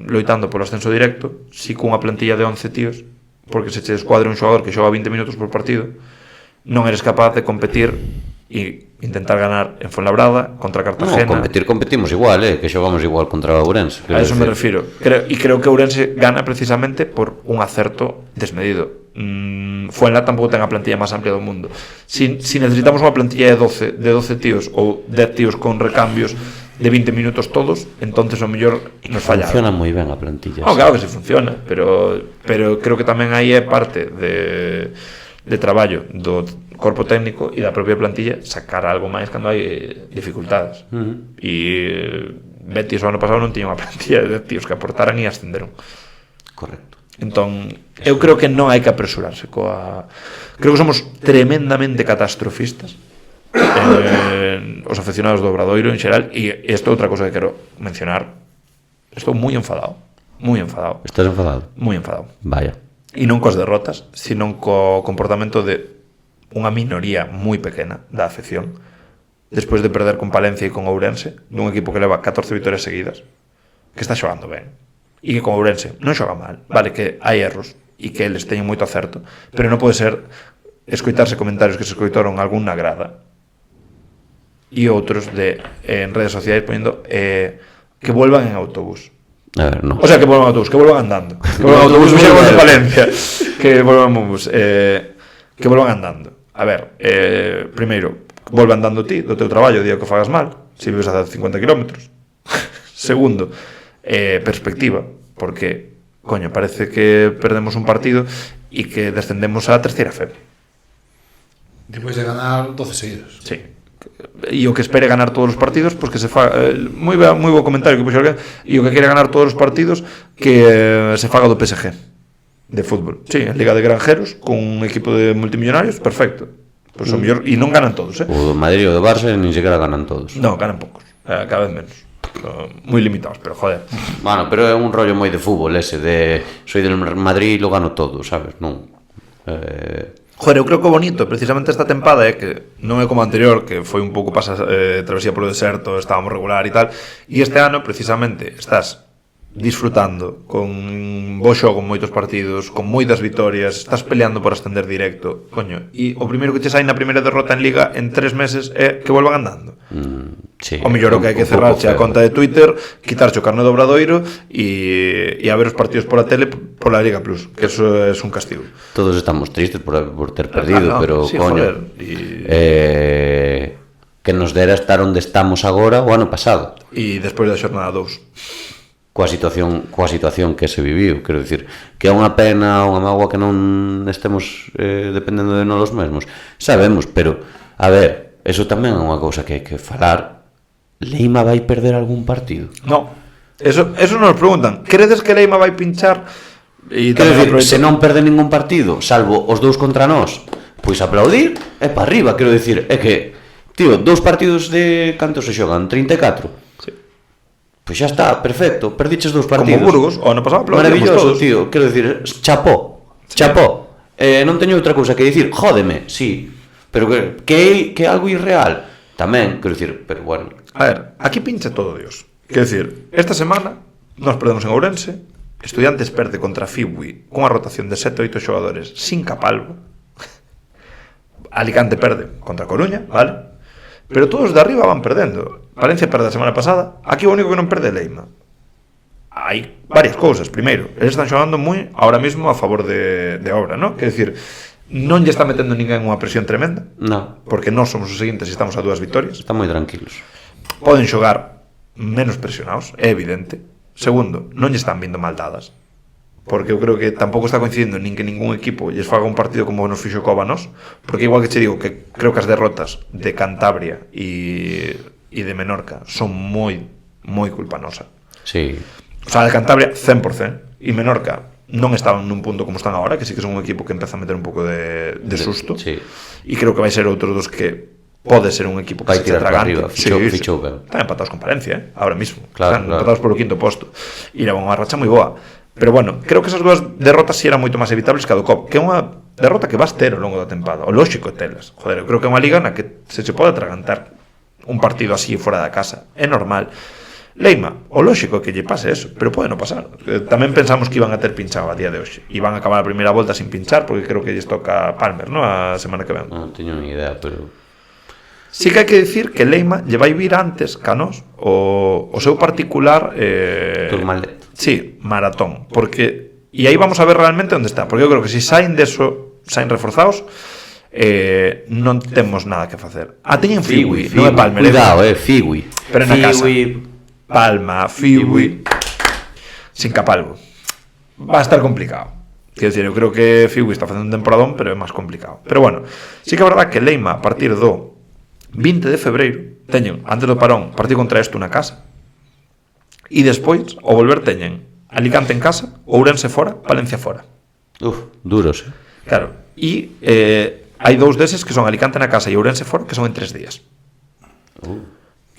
loitando polo ascenso directo si cunha plantilla de 11 tíos, porque se che descuadre un xogador que xoga 20 minutos por partido, non eres capaz de competir e intentar ganar en Fuenlabrada contra Cartagena. No, competimos igual, que xogamos igual contra o Ourense. A eso me refiro. Creo que Ourense gana precisamente por un acerto desmedido. Fuenla tampouco ten a plantilla máis amplia do mundo. Si necesitamos unha plantilla de 12 tíos ou 10 tíos con recambios de 20 minutos todos, entonces o mellor nos fallaba. Funciona moi ben a plantilla. No, claro que sí funciona, pero creo que tamén aí é parte de traballo do corpo técnico e da propia plantilla sacar algo máis cando hai dificultades. E Betis o ano pasado non tiña unha plantilla de tíos que aportaran e ascenderon. Correcto. Entón, eu creo que non hai que apresurarse creo que somos tremendamente catastrofistas os aficionados do Obradoiro en xeral, e isto é outra cosa que quero mencionar. Estou moi enfadado. Estás enfadado? Moi enfadado. Vaya. E non coas derrotas, sino co comportamento de unha minoría moi pequena da afección despois de perder con Palencia e con Ourense, dun equipo que leva 14 vitorias seguidas, que está xogando ben e que con Ourense non xoga mal, vale que hai erros e que eles teñen moito acerto, pero non pode ser escoitarse comentarios que se escoitaron algún na grada e outros en redes sociais poniendo que vuelvan en autobús. A ver, no. O sea, que vuelvan en autobús, que vuelvan andando. Que vuelvan en autobús, de Valencia. Que vuelvan en bus. Que vuelvan andando. A ver, primeiro, volve andando ti do teu traballo o día que fagas mal, se vives a 50 kilómetros. Segundo, perspectiva, porque, coño, parece que perdemos un partido e que descendemos á terceira FEB. Despois de ganar 12 seguidos. Sí. E o que espere ganar todos os partidos, pois que se faga moi bo comentario que puxo alguén, e o que quere ganar todos os partidos que se faga do PSG de fútbol. Sí, en Liga de Granjeros con un equipo de multimillonarios, perfecto. Pois o mellor e non ganan todos, O do Madrid e o do Barça nin sequera ganan todos. No, ganan poucos, cada vez menos. Moi limitados, pero joder. Bueno, pero é un rollo moi de fútbol ese de soy del Madrid e lo gano todo, sabes? Non. Joder, eu creo que o bonito precisamente esta tempada é que non é como a anterior, que foi un pouco travesía polo deserto, estábamos regular e tal, e este ano precisamente estás disfrutando con bo xogo, moitos partidos, con moitas vitorias, estás peleando por ascender directo, coño, e o primeiro que che sai na primeira derrota en Liga en 3 meses é que volvan andando. Sí, O mellor o que hai que cerrarche a conta de Twitter, quitarche o carné do Obradoiro e a ver os partidos pola tele pola Liga Plus, que eso é un castigo. Todos estamos tristes por ter perdido, pero sí, coño, joder, que nos dera estar onde estamos agora o ano pasado. E despois da xornada 2. Coa situación que se viviu, quero dicir, que é unha pena, unha mágoa que non estemos dependendo de nós mesmos. Sabemos, pero a ver, eso tamén é unha cousa que hai que falar. Leima vai perder algún partido? No. Eso nos preguntan. Credes que Leima vai pinchar? E quero dicir, se non perde ningún partido, salvo os dous contra nós, pois aplaudir é para arriba, quero dicir, é que, tío, 2 partidos de cantos se xogan? 34? Pois xa está, perfecto, perdiches 2 partidos. Como Burgos, o ano pasado aplaudimos maravilloso, todos. tío, quero dicir, chapó. Non teño outra cousa que dicir, jódeme, sí, pero que é algo irreal tamén, quero dicir, pero bueno. A ver, aquí pincha todo Dios. Quero dicir, esta semana nos perdemos en Ourense, Estudiantes perde contra Fibui cunha rotación de 7 ou 8 xogadores sin Capalvo. Alicante perde contra Coruña, vale? Pero todos de arriba van perdendo. Valencia perde a semana pasada. Aquí o único que non perde é Leima. Hai varias cousas. Primeiro, eles están xogando moi ahora mismo a favor de obra, ¿no? Quer decir, non lle está metendo ninguén unha presión tremenda. No. Porque nós somos os seguintes e estamos a 2 vitorias. Están moi tranquilos. Poden xogar menos presionados, é evidente. Segundo, non lle están vindo mal dadas. Porque eu creo que tampouco está coincidindo nin que ningún equipo lles faga un partido como nos fixo Cóbanos, porque igual que che digo que creo que as derrotas de Cantabria e de Menorca son moi culpanosa. Sí. O sea, de Cantabria 100% e Menorca non estaban nun punto como están agora, que sí que son un equipo que empeza a meter un pouco de susto. Sí. E creo que vai ser outro dos que pode ser un equipo que vai se tirar para arriba, fichou ben. Están empatados con Palencia, ahora mismo. Claro, Están empatados por o 5º posto. E levan unha racha moi boa. Pero bueno, creo que esas dúas derrotas si eran moito máis evitables que a do COP, que é unha derrota que vas ter ao longo da tempada. O lóxico telas. Joder, eu creo que é unha liga na que se pode atragantar un partido así fora da casa. É normal. Leima, o lóxico é que lle pase eso, pero pode non pasar. Tamén pensamos que iban a ter pinchado a día de hoxe. Iban a acabar a primeira volta sin pinchar, porque creo que lles toca Palmer, ¿no? A semana que ven. Non teño ni idea, pero... Sí que hai que dicir que Leima lle vai vir antes canos o seu particular Turmalet. Sí, maratón, porque e aí vamos a ver realmente onde está, porque eu creo que se saen deso, saen reforzados, non temos nada que facer. Teñen Figui, non é Palmer. Cuidado, Figui. Pero na casa. Palma, Figui, sin Capalvo. Va a estar complicado. Quero dicir, eu creo que Figui está facendo un temporadón, pero é máis complicado. Pero bueno, sí que é verdad que Leima a partir do 20 de febreiro teñen, antes do parón, partido contra Esto na casa. E despois, ao volver teñen Alicante en casa, Ourense fora, Valencia fora. Duros, Claro, e hai 2 deses que son Alicante na casa e Ourense fora, que son en 3 días.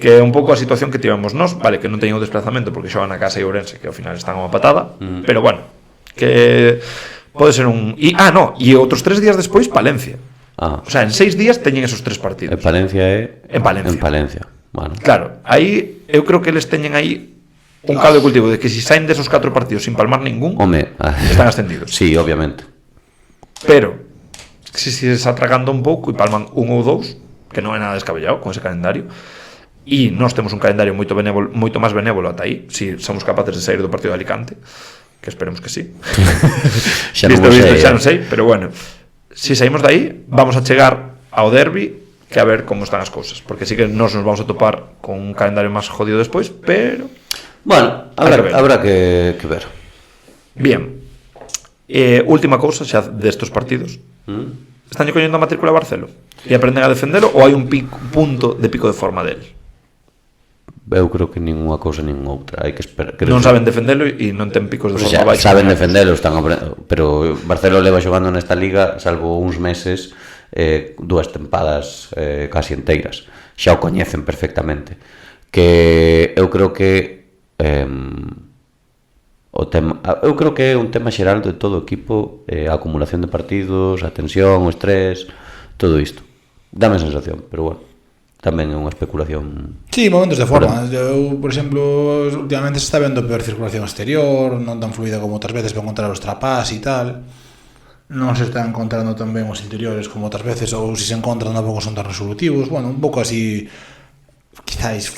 Que é un pouco a situación que tivemos nós, vale, que non teñen o desplazamento porque xogan na casa e Ourense, que ao final están a unha patada, pero bueno, que pode ser un... E outros 3 días despois, Palencia. O sea, en 6 días teñen esos 3 partidos. En Palencia é... En Palencia. En Palencia, bueno. Claro, aí eu creo que eles teñen aí un caldo de cultivo de que si saen desos 4 partidos sin palmar ningún, Home, están ascendidos. Sí, obviamente. Pero si se atraganta un pouco e palman un ou dous, que non é nada descabellado con ese calendario. E nós temos un calendario moito máis benévolo ata aí, si somos capaces de sair do partido de Alicante, que esperemos que sí. Xa non o sei, Xa non sei, pero bueno, si saímos de aí, vamos a chegar ao derbi, que a ver como están as cousas, porque sí que nos vamos a topar con un calendario máis jodido despois, pero Bueno, habrá que ver. bien. Última cousa xa destos partidos. Están collendo a matrícula a Barcelo e aprenden a defendelo, ou hai un punto de pico de forma del? Eu creo que ninguna cousa nin outra. Hai que esperar. Non saben defendelo e non ten picos de Pues forma baixa. saben defendelo, pero Barcelona leva xogando nesta liga, salvo uns meses, dúas tempadas casi enteiras. Xa o coñecen perfectamente. Que eu creo que eu creo que é un tema xeral de todo o equipo, a acumulación de partidos, a tensión, o estrés, todo isto. Dame a sensación, pero bueno, tamén é unha especulación. Sí, momentos de forma. Eu, por exemplo, últimamente se está vendo peor circulación exterior, non tan fluida como outras veces para encontrar os trapás e tal. Non se están encontrando tan ben os interiores como outras veces, ou se se encontran tampouco son tan resolutivos. Bueno, un pouco así, quizáis,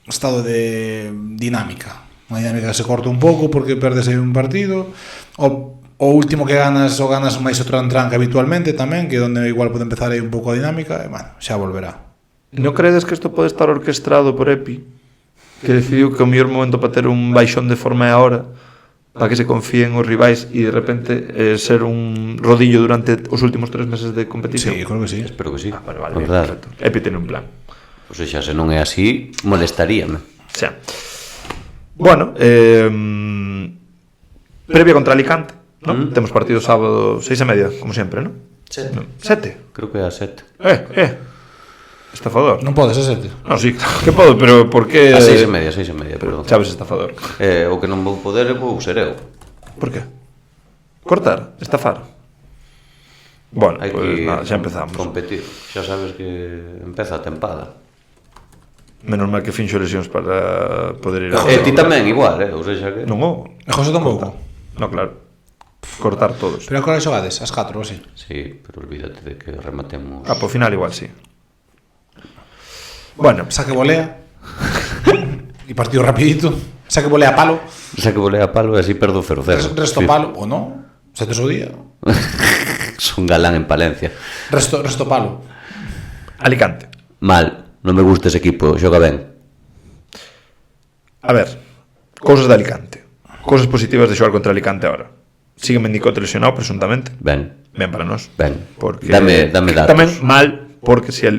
estado de dinámica. Unha dinámica que se corta un pouco porque perdes aí un partido. O último que ganas o ganas máis o tranca habitualmente tamén, que é onde igual pode empezar aí un pouco a dinámica, e bueno, xa volverá. Non credes que isto pode estar orquestrado por Epi, que decidiu que o mellor momento para ter un baixón de forma é ahora, para que se confíen os rivais e de repente ser un rodillo durante os últimos 3 meses de competición? Sí, creo que sí. Espero que sí. Vale, Con bien, verdade. perfecto. Epi ten un plan. O sea, se non é así, molestaríame. Xa. Bueno, previa contra Alicante, ¿no? Temos partido sábado 6:30, como sempre, ¿no? 7. Creo que é a 7. Estafador. Non podes, é sete. No, sí, que podo, pero por que... A 6:30, perdón. Chaves estafador. O que non vou poder vou ser eu. Por que? Cortar, estafar. Bueno, Hai pues que nada, xa empezamos. competir. Xa sabes que empeza a tempada. Menos mal que finxo lesións para poder ir a... Ti tamén igual, ou seja que... Non o... E José tampouco. No, claro. Cortar todos. Pero a que hora xogades? As 4 ou así? Sí, pero olvídate de que rematemos. Por final igual sí. Bueno, Saque volea. E partido rapidito. Saque volea palo. Xa que volei a palo e así perdo 0-0. Resto palo. Ou non? Sete o día. Son galán en Palencia. Resto palo. Alicante. Mal, non me gusta ese equipo, xoga ben. A ver, cousas de Alicante. Cousas positivas de xogar contra Alicante ahora. Sigue Mendicote lesionado, presuntamente. Ben, Ben para nós. ben. Porque Dame datos. Tamén mal, porque si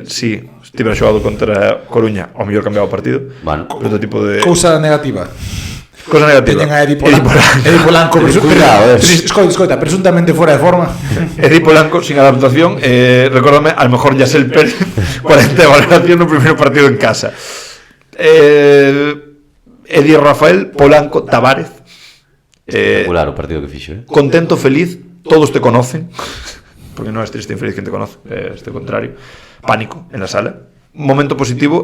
estivera xogado contra Coruña, ao mellor cambiaba o partido. Bueno. Outro tipo de... Cousa negativa. Cosa negativa. Teñen a Edi Polanco. Cuidado, Escoita, presuntamente fora de forma. Edi Polanco sin adaptación. Recórdame, a lo mejor Yasel Pérez 40 de valoración no primeiro partido en casa. Edi Rafael Polanco Tavares. Espectacular o partido que fixo, Contento, feliz, todos te conocen. Porque no es triste e infeliz quien te conoce, es lo contrario. Pánico en la sala. Momento positivo,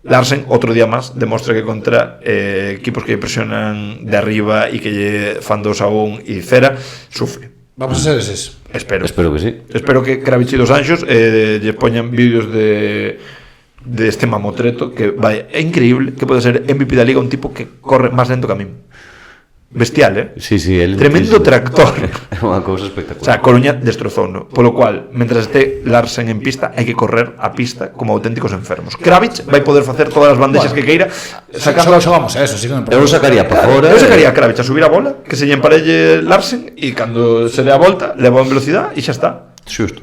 Larsen, otro día más, demuestra que contra equipos que presionan de arriba y que lle fan 2-1 y cera, sufre. Vamos a ser eses. Espero que sí. Espero que Kravitz y dos Anxos lle poñan vídeos de este mamotreto que vaya, é increíble que pode ser MVP da liga un tipo que corre máis lento que a mí. Bestial, Sí, el tremendo tractor. É unha cousa espectacular. O sea, Coruña destrozouno. Polo cual, mentras esté Larsen en pista, hai que correr a pista como auténticos enfermos. Kravitz vai poder facer todas as bandexas que queira, sacando... Xogamos a eso, sí que non Eu non sacaría para fora. Eu sacaría a Kravitz a subir a bola, que se lle emparelle Larsen, e cando se dé a volta, leva en velocidade e xa está. Xusto.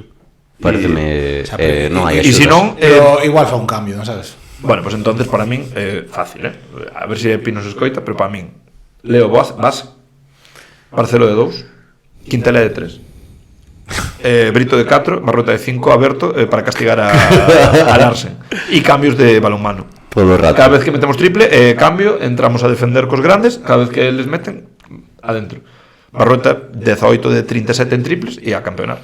Pareceme non hai E se non, Pero igual fa un cambio, non sabes? bueno, pues entonces para min fácil, a ver se Pino se escoita, pero para min Leo base, Barcelo de 2, Quintela de 3, Brito de 4, Barrota de 5, Aberto para castigar a Larsen, e cambios de balonmano. Todo o rato. Cada vez que metemos triple, cambio, entramos a defender cos grandes, cada vez que les meten, adentro. Barrota 18 de 37 en triples e a campeonar.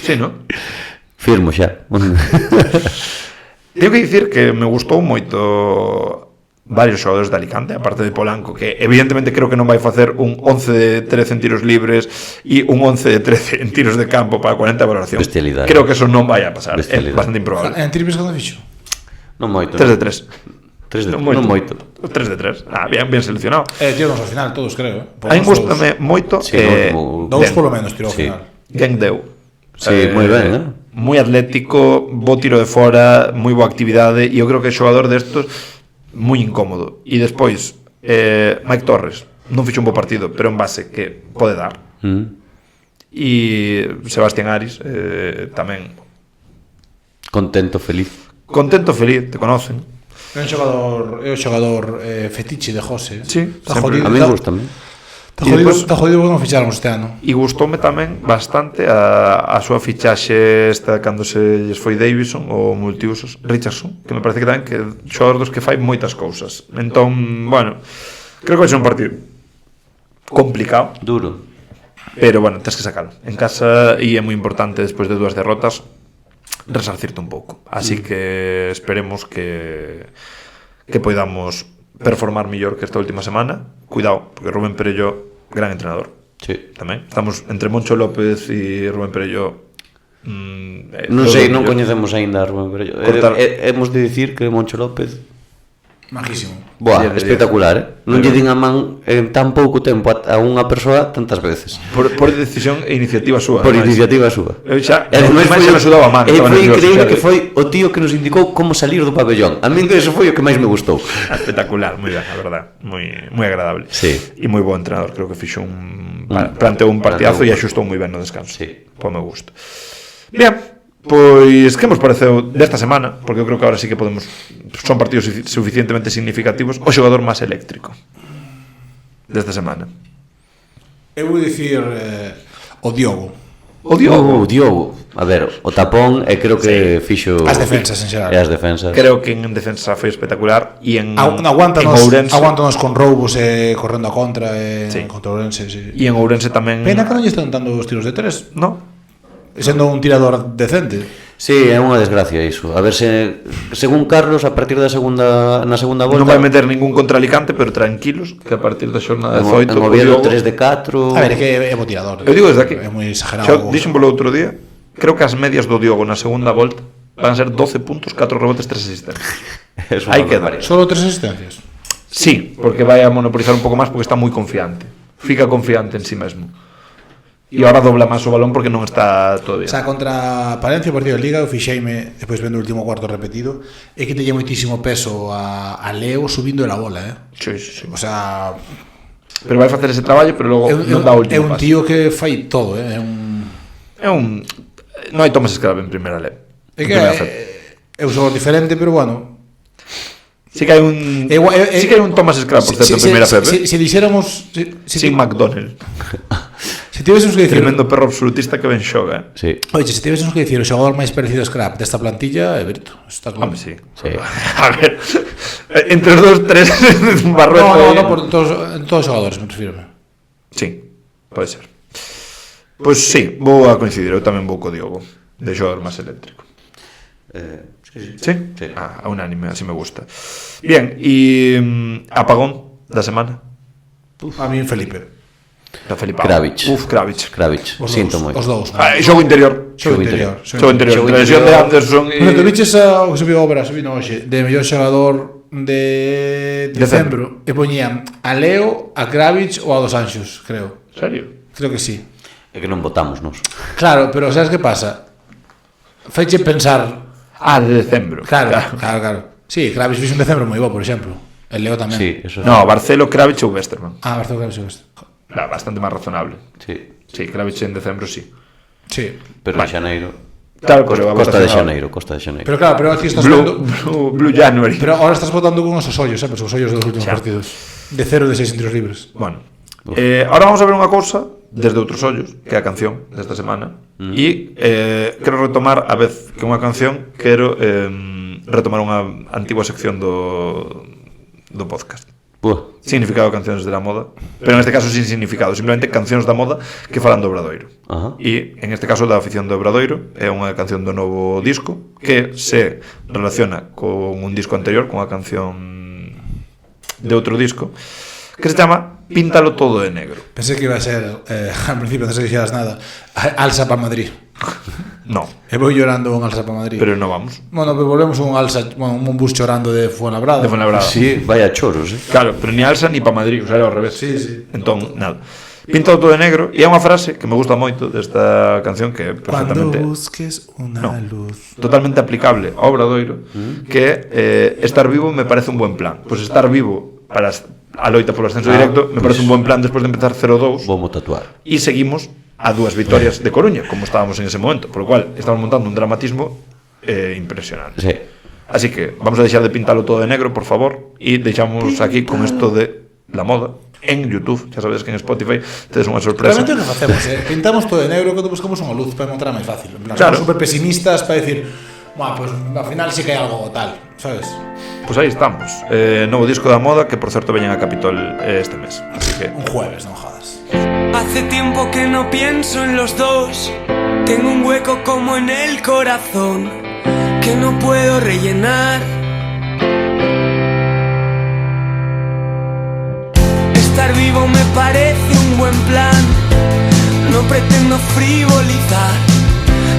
Sí, ¿no? Firmo xa. Tengo que dicir que me gustou moito varios xogadores de Alicante, aparte de Polanco, que evidentemente creo que non vai facer un 11 de 13 en tiros libres e un 11 de 13 en tiros de campo para 40 de valoración. Bestialidade. Creo que eso non vai a pasar, é Bestialidade. bastante improbable. En triples cando fixo? Non moito. 3 de 3. 3 de 3. Non moito. 3 de 3. Bien seleccionado. Tiramos ao final todos, creo. A mí gustame moito Sí, no, Dous Ben, polo menos tirou ao Sí. final. Geng Deu. Sí, moi ben, Moi atlético, bo tiro de fora, moi boa actividade, e eu creo que é xogador destos moi incómodo. E despois Mike Torres non fixo un bo partido, pero en base que pode dar. E Sebastián Aris tamén Contento, feliz. contento, feliz, te conocen. É o xogador fetiche de José. Sí, Está sempre. jodido. A mí gustame. Está jodido porque non ficharon este ano. E gustoume tamén bastante a súa fichaxe esta cando se lles foi Davison ou multiusos Richardson, que me parece que tamén que xogador dos que fai moitas cousas. Entón, bueno, creo que vai ser un partido complicado, Duro. pero bueno, tens que sacalo. En casa e é moi importante despois de 2 derrotas resarcirte un pouco. Así que esperemos que poidamos performar mellor que esta última semana. Cuidado, porque Rubén Perello, gran entrenador. Sí. Tamén estamos entre Moncho López e Rubén Perello. Non sei, non coñecemos aínda a Rubén Perello. Cortar. Hemos de dicir que Moncho López Majísimo. Boa, 10 de 10. espectacular, Non lle din a man en tan pouco tempo a unha persoa tantas veces. Por decisión e iniciativa súa. Por ademais. iniciativa súa. Eu xa, E ademais máis se me sudaba a man. estaba foi nervioso, increíble xa. que foi o tío que nos indicou como salir do pabellón. A min eso foi o que máis me gustou. Espectacular, moi ben, a verdad. Moi agradable. Sí. E moi bo entrenador, creo que fixo planteou un partidazo e axustou moi ben no descanso. Sí. Por meu gusto. Bien. Pois que nos pareceu desta semana, porque eu creo que ahora sí que podemos, son partidos suficientemente significativos, o xogador máis eléctrico desta semana. Eu vou dicir o Diogo. O Diogo. Diogo. A ver, o tapón creo que fixo As defensas en xeral. E as defensas. Creo que en defensa foi espectacular e en Aguántanos con roubos e correndo a contra Sí. contra Ourense, sí. E en Ourense tamén. Pena que non lle están dando os tiros de 3, No. sendo un tirador decente. Sí, é unha desgracia iso. A ver se según Carlos a partir da segunda volta Non vai meter ningún contra Alicante, pero tranquilos, que a partir da xornada 18 en Oviedo 3 de 4. A ver, é que é bo tirador. Eu digo desde aquí. É moi exagerado. Dixen polo outro día, creo que as medias do Diogo na segunda volta van a ser 12 puntos, 4 rebotes, 3 asistencias. Es Hai que dar. Solo 3 asistencias. Sí, porque vai a monopolizar un pouco máis porque está moi confiante. Fica confiante en sí mesmo. E ahora dobla máis o balón porque non está todavía. O sea, contra Palencia, o partido de Liga, eu fixeime, despois vendo o último cuarto repetido, é que teña moitísimo peso a Leo subindo de la bola, Sí, sí, sí. O sea, Pero vai facer ese traballo, pero logo non dá o é último un paso. tío que fai todo, é un... Non hai Thomas Scrab en primeira leve. É que é un xogador diferente, pero bueno. Sí que hai un sí que hai un Thomas Scrab, por certo, en primeira Pepe. Se dixéramos... Sin McDonald. Se tivésemos que dicir... Tremendo perro absolutista que ben xoga, Sí. Oye, se tivésemos que dicir o xogador máis parecido a Scrap desta plantilla, é Berto. Está claro. Home, sí. Sí. A ver, entre os dos, tres, Barrueto. No, por en todos os xogadores, me refiro. Sí, pode ser. Pois sí, vou a coincidir, eu tamén vou co Diogo, de xogador máis eléctrico. Sí. Sí? Sí. A unánime, así me gusta. Bien, e apagón da semana. A mí Felipe. Da Felipao. Kravitz. Kravitz. Os Sinto dous, moito. os dous. Xogo interior. Xogo interior. Xogo interior. Lesión de Anderson Bueno, que e... viches o que se viu obra, se vino hoxe, de mellor xogador de decembro, e poñían a Leo, a Kravitz ou a Dos Anxos, creo. Serio? Creo que sí. É que non votamos nos. Claro, pero sabes que pasa? Faiche pensar... Ah, de decembro. Claro. Sí, Kravitz fixo un decembro moi bo, por exemplo. El Leo tamén. Sí, eso No, Barcelo, Kravitz ou Westerman. Ah, Barcelona Kravitz. Bastante máis razonable. Sí. Sí, Kravitz en decembro, sí. Sí. Pero Vale. en xaneiro. Claro, pero Costa de Xaneiro. Xaneiro, Costa de Xaneiro. Pero claro, pero aquí estás vendo... Blue January. Pero ahora estás votando con esos ollos, sabes? Os ollos dos últimos Xa. partidos. De 0 de 6 en tiros libres. Bueno, ahora vamos a ver unha cousa desde outros ollos, que é a canción desta semana. E quero retomar, a vez que unha canción, quero retomar unha antigua sección do podcast. Buah. Significado de cancións de la moda, pero en este caso sin significado, simplemente cancións da moda que falan do Obradoiro. Ajá. E en este caso da afición do Obradoiro é unha canción do novo disco que se relaciona con un disco anterior, con a canción de outro disco que se chama Píntalo todo de negro. Pensé que iba a ser, al principio no sé que dijeras nada, Alsa para Madrid. No, E vou llorando un Alsa para Madrid. pero no vamos. Bueno, pues volvemos un Alsa, bueno, un bus chorando de Fuenlabrada. De Fuenlabrada. Sí, vaya choros, Claro, pero ni Alsa ni para Madrid, o sea, era ao revés. Sí, sí. Entón, nada. Píntalo todo de negro e é unha frase que me gusta moito desta canción que é Cuando perfectamente busques una luz. totalmente aplicable ao Obradoiro, que estar vivo me parece un buen plan. Pois estar vivo para a loita polo ascenso directo me parece un buen plan despois de empezar 0-2 Vamos tatuar. e seguimos a 2 victorias de Coruña, como estábamos en ese momento, por lo cual estamos montando un dramatismo impresionante. Sí. Así que vamos a deixar de pintarlo todo de negro, por favor, e deixamos aquí con esto de la moda en YouTube. Ya sabes que en Spotify tedes unha sorpresa. Realmente o que facemos, pintamos todo de negro cando buscamos unha luz para encontrar máis fácil. En plan, Claro. somos super pesimistas para decir, bueno, pues al final sí que hai algo tal, sabes? Pues aí estamos. Novo disco da moda que por certo veñen a Capitol este mes. Así que Un jueves, non jodas. Hace tiempo que no pienso en los dos. Tengo un hueco como en el corazón que no puedo rellenar. Estar vivo me parece un buen plan. No pretendo frivolizar,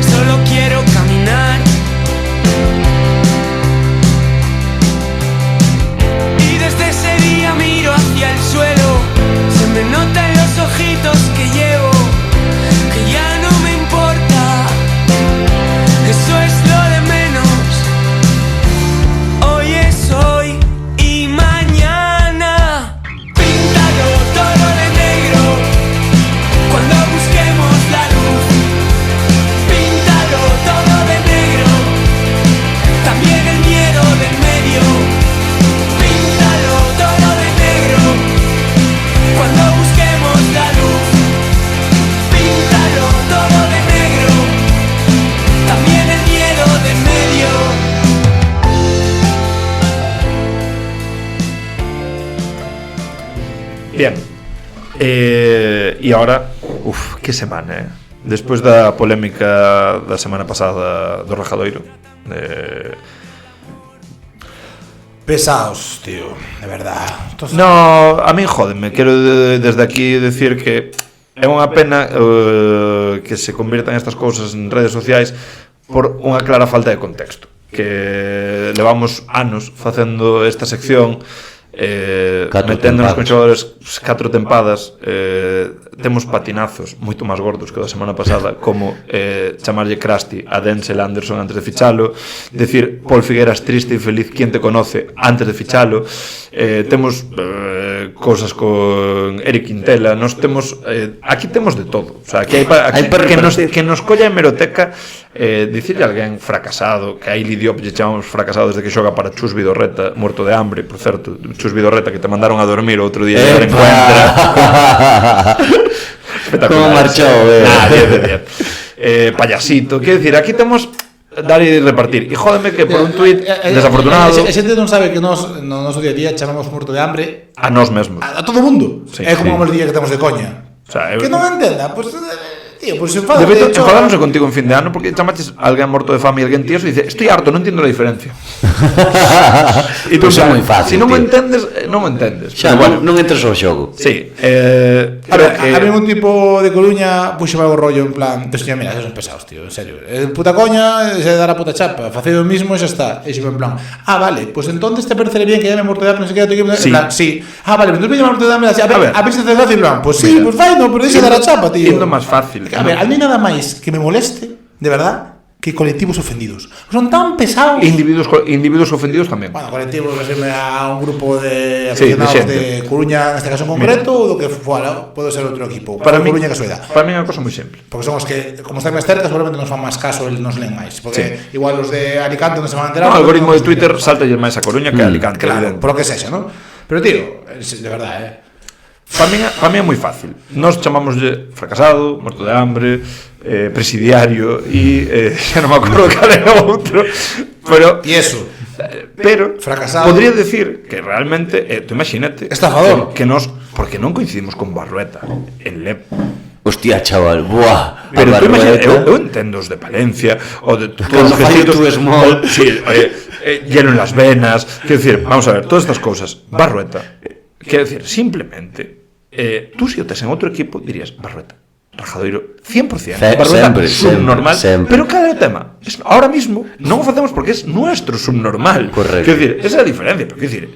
solo quiero caminar. Y desde ese día miro hacia el suelo. Se me nota en los ojitos que llevo que ya no me importa. Eso es lo de menos. Hoy es hoy y mañana. Píntalo todo de negro cuando busquemos la luz. Píntalo todo de negro, también el miedo del medio. Píntalo todo de negro cuando busquemos la luz. Píntalo todo de negro, también el miedo del medio. bien. E ahora, que semana, Despois da polémica da semana pasada do Rajadoiro, Pesaos, tío, de verdad. Entonces, no, a mí jódeme. Quero desde aquí decir que é unha pena que se convirtan estas cousas en redes sociais por unha clara falta de contexto. Que levamos anos facendo esta sección, metendo nos conxeladores 4 tempadas, temos patinazos moito máis gordos que o da semana pasada, como chamarlle Krusty a Denzel Anderson antes de fichalo, decir Paul Figueras triste e feliz, ¿quién te conoce?, antes de fichalo. Temos cousas con Eric Quintela, nos temos aquí temos de todo, o sea, aquí hai que nos colla a hemeroteca, dicirle a alguén fracasado, que a Ili Diop lle chamamos fracasado desde que xoga para Chus Vidorreta, muerto de hambre, por certo, Chus Vidorreta, que te mandaron a dormir o outro día e ahora encuentra. Espectacular. Como marchou, 10 de 10. Payasito, quero dicir, aquí temos dar e repartir. E jódeme que por un tuit desafortunado A xente non sabe que nos no noso día a día chamamos muerto de hambre a nós mesmos. a todo mundo. Sí, É como sí. o día que temos de coña. O sea, Que non entenda, pues tío, pues se enfada. De feito, enfadámosle contigo en fin de ano porque chamaches a alguén morto de fame e alguén tieso e dice, estoy harto, non entendo a diferencia. E tú, Pois é moi fácil, se non me tío. entendes, non me entendes. Xa, Pero non entres ao xogo. sí, A ver, a mí un tipo de Coruña puxo algo rollo en plan, mira, esos son pesados, tío, en serio. Puta coña, se dá a puta chapa, faced o mismo e xa está. E xe en plan, vale, pues entonces te pareceré bien que llame morto de hambre, non sei que, en Sí. plan, sí. Vale, entonces me llama morto de hambre, a ver, A ver. si te hace fácil, en plan, pues sí, Mira. pues fai, no, pero deixa dar a chapa, tío. Indo máis fácil. A ver, a mí nada máis que me moleste, de verdad, que colectivos ofendidos. Son tan pesados. Individuos ofendidos tamén. Bueno, colectivos, refirme a un grupo de Sí, de aficionados xente. de Coruña, neste caso en concreto, ou do que fuera, pode ser outro equipo. Para mí, Coruña casualidade. para mí é unha cosa moi simple. Porque son os que, como están máis cerca, seguramente nos fan máis caso, nos leen máis. Porque Sí. igual os de Alicante non se van a enterar. No, o algoritmo de non- Twitter salta máis a Coruña que a Alicante, Claro, evidente. por lo que sexa, ¿no? Pero, tío, de verdad, Para mí é moi fácil. Nos chamámoslle fracasado, morto de hambre, presidiario e xa non me acordo cal era o outro, pero E eso, pero Fracasado. podría decir que realmente tú imagínate Estafador. que nos, porque non coincidimos con Barrueta en LEP. O Hostia, chaval, buah. Pero a tú imagina, Barrueta. eu entendo os de Palencia ou de todos Cando os fai gestitos o Too Small. sí, hielo en las venas, quero decir, vamos a ver, todas estas cousas. Barrueta, quero decir, simplemente tú si o tes en outro equipo dirías Barrueta, Rajadoiro 100%, Barrueta sempre, subnormal, sempre. pero cada tema ahora mismo non o facemos porque es nuestro subnormal. Correcto. Quero decir, esa é a diferencia, pero quero decir,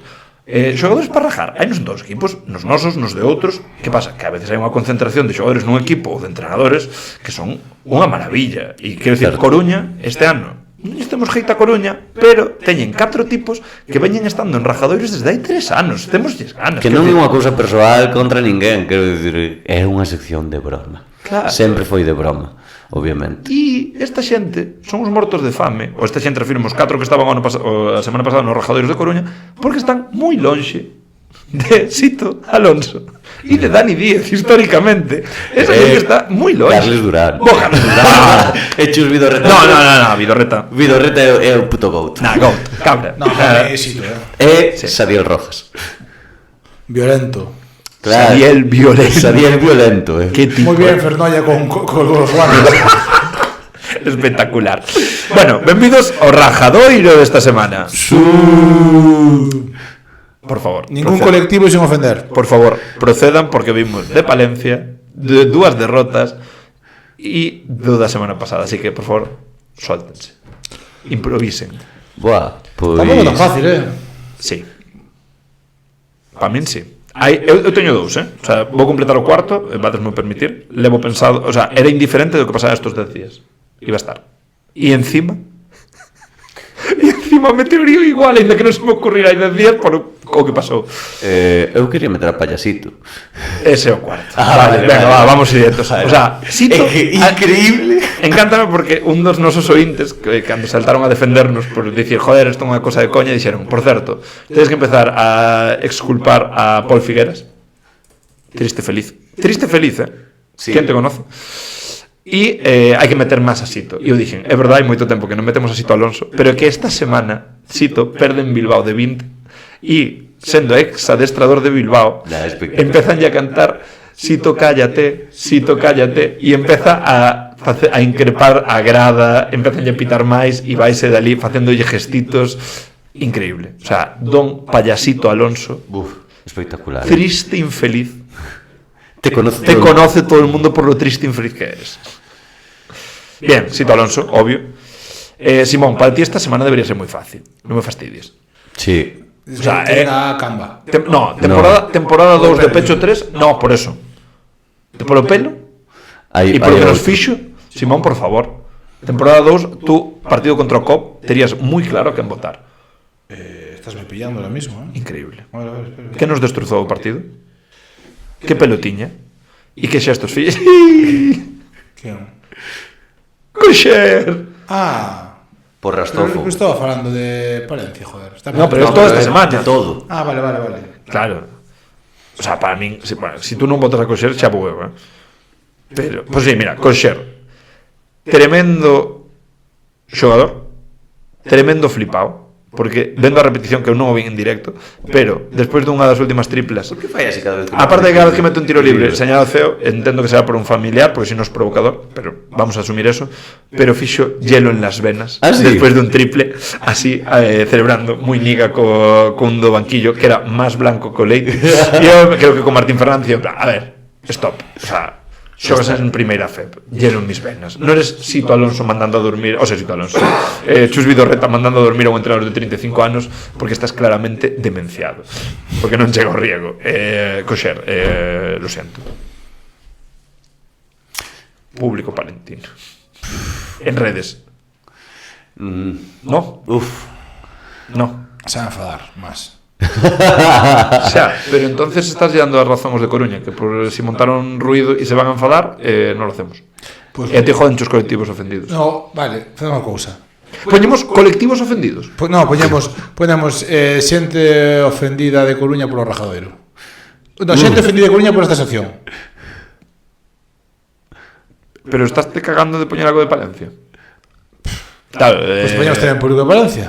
xogadores para rajar, hai nos en todos os equipos, nos nosos, nos de outros. Que pasa? Que a veces hai unha concentración de xogadores nun equipo ou de entrenadores que son unha maravilla. E quero dicir, Certo. Coruña, este ano non temos hate a Coruña, pero teñen 4 tipos que veñen estando en Rajadoiros desde hai 3 anos. Temos ganas. Que non é unha cousa persoal contra ninguén, quero dicir, é unha sección de broma. Claro. Sempre foi de broma, obviamente. E esta xente son os mortos de fame. Ou esta xente, refirmo, os 4 que estaban a semana pasada nos Rajadoiros de Coruña, porque están moi lonxe de Sito Alonso e de Dani Díez, históricamente. Esa xente está moi lonxe. Carles Durán. Bo, Carles Durán. Hechos Vidorreta. No, Vidorreta. Vidorreta é o puto goat. Nah, goat, cabra. No, éxito, É Sadiel Rojas. Violento. Claro. Sadiel violento. Sadiel violento, Qué tipo. Muy bien, Fernoya con los guantes. Espectacular. Bueno, benvidos ao Rajadoiro desta semana. Por favor. Ningún procedan. colectivo sin ofender. Por favor, procedan porque vimos de Palencia, de 2 derrotas e do da semana pasada. Así que, por favor, suéltense. Improvisen. Buah, pois... Tampouco tan fácil, Sí. Para min, sí. Eu teño 2, O sea, vou completar o cuarto, vadesme permitir. Levo pensado, o sea, era indiferente do que pasaba estos 10 días. Iba a estar. E encima me teoría igual, ainda que non se me ocurrirá hai 10 días por o que pasou. Eu quería meter a Payasito. Ese é o cuarto. Vale, venga, vale. vamos directos. O sea, Sito, Increíble. encántame porque un dos nosos ointes que cando saltaron a defendernos por dicir, joder, isto é unha cosa de coña, dixeron, por certo, tedes que empezar a exculpar a Paul Figueras. Triste feliz, Sí. Quen te conoce? E hai que meter máis a Sito. E eu dixen, é verdade, hai moito tempo que non metemos a Sito Alonso, pero é que esta semana Sito perde en Bilbao de 20 e sendo ex adestrador de Bilbao, Ya, espectacular. empezan a cantar Sito cállate, e empeza a increpar a grada, empezan a pitar máis e vaise dali facéndolle gestitos. Increíble. O sea, don Payasito Alonso, Buf, espectacular. triste infeliz. Te conoce Te todo. conoce todo el mundo por lo triste e infeliz que eres. Bien, Sito Alonso, obvio. Simón, para ti esta semana debería ser muy fácil. No me fastidies. Sí. O sea, sea, Camba. Temporada 2 de pecho 3. No, por eso. Por o pelo. Hai, E por lo que hai nos outro. fixo. Simón, por favor. Temporada 2, tú, partido contra o COP, terías muy claro a quen votar. Estás me pillando ahora mismo, Increíble. A ver, espera. Que nos destrozou o partido? Que pelo tiña? E que xestos fixes? ¿Quién? Coxer! Ah, Por pero Rastofo. estaba falando de Palencia, joder. Está No, pero bien. es toda esta é semana. de todo. Ah, vale. Claro. O sea, para min, si tú non votas a Coxer, xa vou eu, Pero, pues sí, mira, Coxer, tremendo xogador, tremendo flipado, porque vendo a repetición que eu non o vi en directo, pero despois dunha das últimas triplas, Que fai así cada vez que... aparte de cada vez que mete un tiro libre, señalado feo, entendo que será por un familiar, porque si non es provocador, pero vamos a asumir eso, pero fixo hielo en las venas, ¿Ah, sí? despois dun triple, así, celebrando, moi niga con do banquillo, que era máis blanco co leite, e eu creo que con Martín Fernández, a ver, stop, o sea, xogas en primeira FEP, hielo en mis venas, non eres Sito Alonso mandando a dormir, Sito Alonso, Chus Vidorreta mandando a dormir a un entrenador de 35 anos, porque estás claramente demenciado, porque non chega o riego. Coxer, lo siento. Público palentino. En redes. No, Uf. no. Se va a enfadar más. O sea, pero entonces estás dando a razón os de Coruña, que por si montaron ruido e se van a enfadar, non lo hacemos. Pues- E a ti joden os colectivos ofendidos. No, vale, facemos unha cousa. Poñemos colectivos ofendidos. No, poñamos xente ofendida de Coruña polo Rajadoiro. No, xente ofendida de Coruña por esta sección. Pero estás te cagando de poñer algo de Palencia. Claro, Pois poñamos tamén público de Valencia.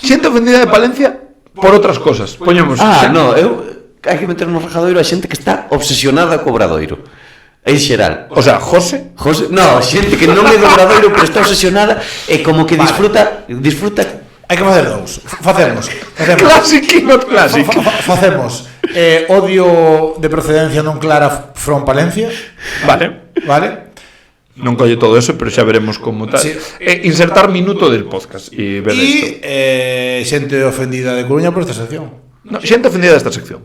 xente ofendida de Palencia por outras cosas. Poñemos Ah, no, hai que meter no Rajadoiro a xente que está obsesionada co Obradoiro. En xeral. O sea, José, José, no, xente que non é do Obradoiro, pero está obsesionada e como que disfruta Hai que facer dous. Facemos. clasiquino clásico. Facemos odio de procedencia non clara from Palencia. Vale. Vale? Non colle todo eso, pero xa veremos como tal. Sí. Insertar minuto del podcast e ver isto. E xente ofendida de Coruña por esta sección. No, xente ofendida desta sección.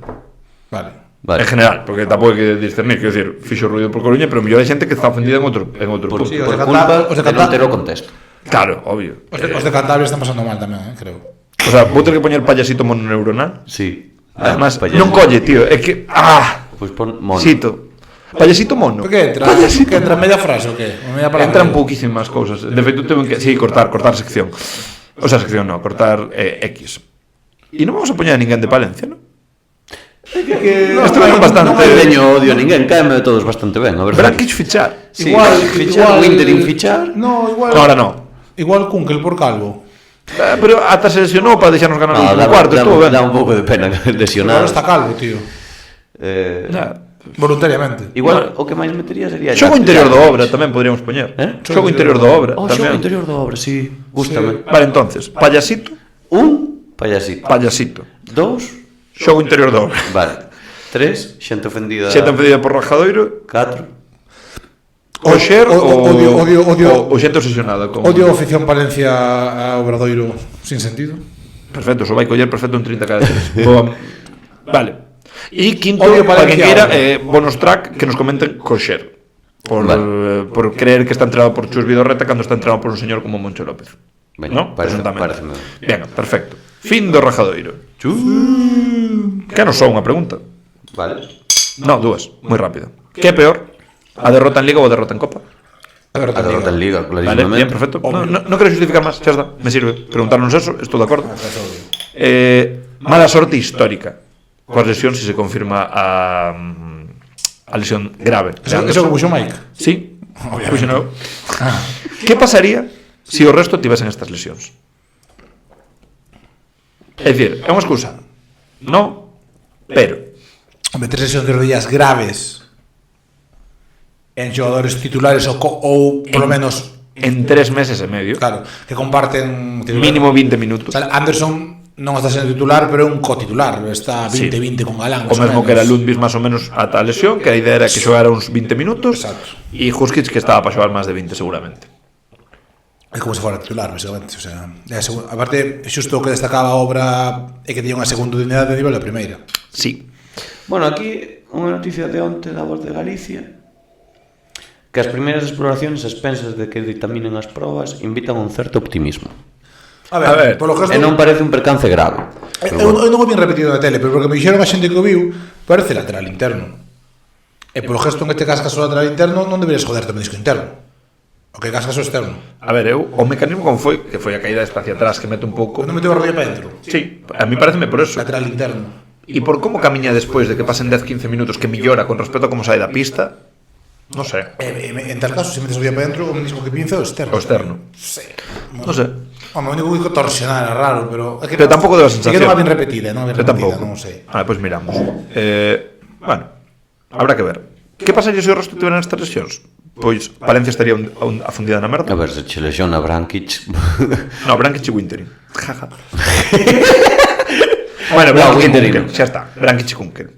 Vale. En general, porque tampouco hai que discernir, quero decir, fixo ruido por Coruña, pero mellor hai xente que está ofendida en outro punto. Sí, por os de culpa os de de non ter o contexto. Claro, obvio. Os de Cantabria están pasando mal tamén, creo. O sea, vou ter que poñer payasito mononeuronal. Sí. Además, Payaso. non colle, tío, é que Pois pon mono. Sito. Payasito mono. Por que entra? Payasito. Que entra media frase ou que? Media palabra. Entran pouquísimas cousas. De feito, tengo que cortar sección. O sea, sección no, cortar X. E non vamos a poñer a ninguén de Palencia, ¿no? Estuvieron bastante. Non teño odio a ninguén, caeme todos bastante ben, a ver. Branquich fichar. Sí, fichar, Winterin fichar. No, igual. Ahora no. Igual Kunkel por calvo. Pero ata se lesionou para deixarnos ganar No, un cuarto, estuvo ben. dá un pouco de pena lesionar. Ahora está calvo, tío. Voluntariamente. Igual o que máis metería sería Xogo Jack- interior Jack do Grealish. obra tamén podríamos poñer. Xogo Xogo interior do obra Oh, xogo tamén. interior do obra, sí, gústame. Vale, entonces, payasito, Un, payasito. payasito. Dos, Xogo interior do obra. vale. Tres, xente ofendida. Xente ofendida por Rajadoiro. Catro. O xer odio. o xente obsesionada con... Odio a afición Palencia a Obradoiro sin sentido. Perfecto, eso vai coller perfecto un 30 cada 3. Vale. E quinto, Odio para quen Palencia queira, ahora. bonus track que nos comenten co xer. Por creer que está entrenado por Chus Vidorreta cando está entrenado por un señor como Moncho López. Veña, ¿No? pareceme. Venga, perfecto. Fin do Rajadoiro. Que non só unha pregunta. Vale. No, dúas, moi rápido. Que é peor? A derrota en Liga ou a derrota en Copa? A derrota en Liga, Vale, clarísimamente. bien, perfecto. No quero justificar máis, xa está, me sirve. Preguntarnos eso, estou de acordo. Mala sorte histórica. Coas lesións, se confirma a lesión grave. Eso que puxo Mike. Sí, puxo no. Que pasaría se o resto tivesen estas lesións? É dicir, é unha excusa. No, pero Hombre, 3 sesiones de rodillas graves en xogadores titulares ou polo menos, en 3 meses e medio, claro, que comparten mínimo 20 minutos. O sea, Anderson non está sendo titular, pero é un cotitular, está 20-20 con Galán. O mesmo que era Lundqvist máis ou menos ata a lesión, que a idea era que xogara uns 20 minutos. Exacto. E Huskic que estaba para xogar máis de 20 seguramente. É como se fora titular, basicamente. O sea, aparte, xusto o que destacaba a obra é que tiña unha segunda unidade de nivel da primeira. Sí. Bueno, aquí unha noticia de onte da Voz de Galicia que as primeiras exploracións a expensas de que ditaminen as probas invitan a un certo optimismo. A ver, polo gesto, E non parece un percance grave. eu non o vi repetido na tele, pero porque me dixeron a xente que o viu, parece lateral interno. E polo gesto en que te cascas o lateral interno, non deberías joderte o menisco interno. O que cascas o externo. A ver, o mecanismo como foi, que foi a caída desde hacia atrás, que mete un pouco. Non meteu a rodilla para dentro. Sí, a mí pareceme por eso. Lateral interno. E por como camiña despois de que pasen 10-15 minutos, que millora con respecto a como sai da pista, non sei. En tal caso, se metes a rodilla para dentro, o menisco que pinza é o externo. O externo. Sí. Non sei. Home, o único que torsionar é raro, pero... É que Pero tampouco deu a É sensación. que non va ben repetida, non va ben Eu repetida, tampouco. non sei. Pois miramos. Bueno, habrá que ver. Que pasaría se o resto tiveran estas lesións? Pois Valencia estaría afundida na merda. A ver, se che lesiona Brankic. No, Brankic e Winterin. Jaja. Bueno, No, Brankic e Winterin. Kunkel, xa está. Brankic e Kunkel.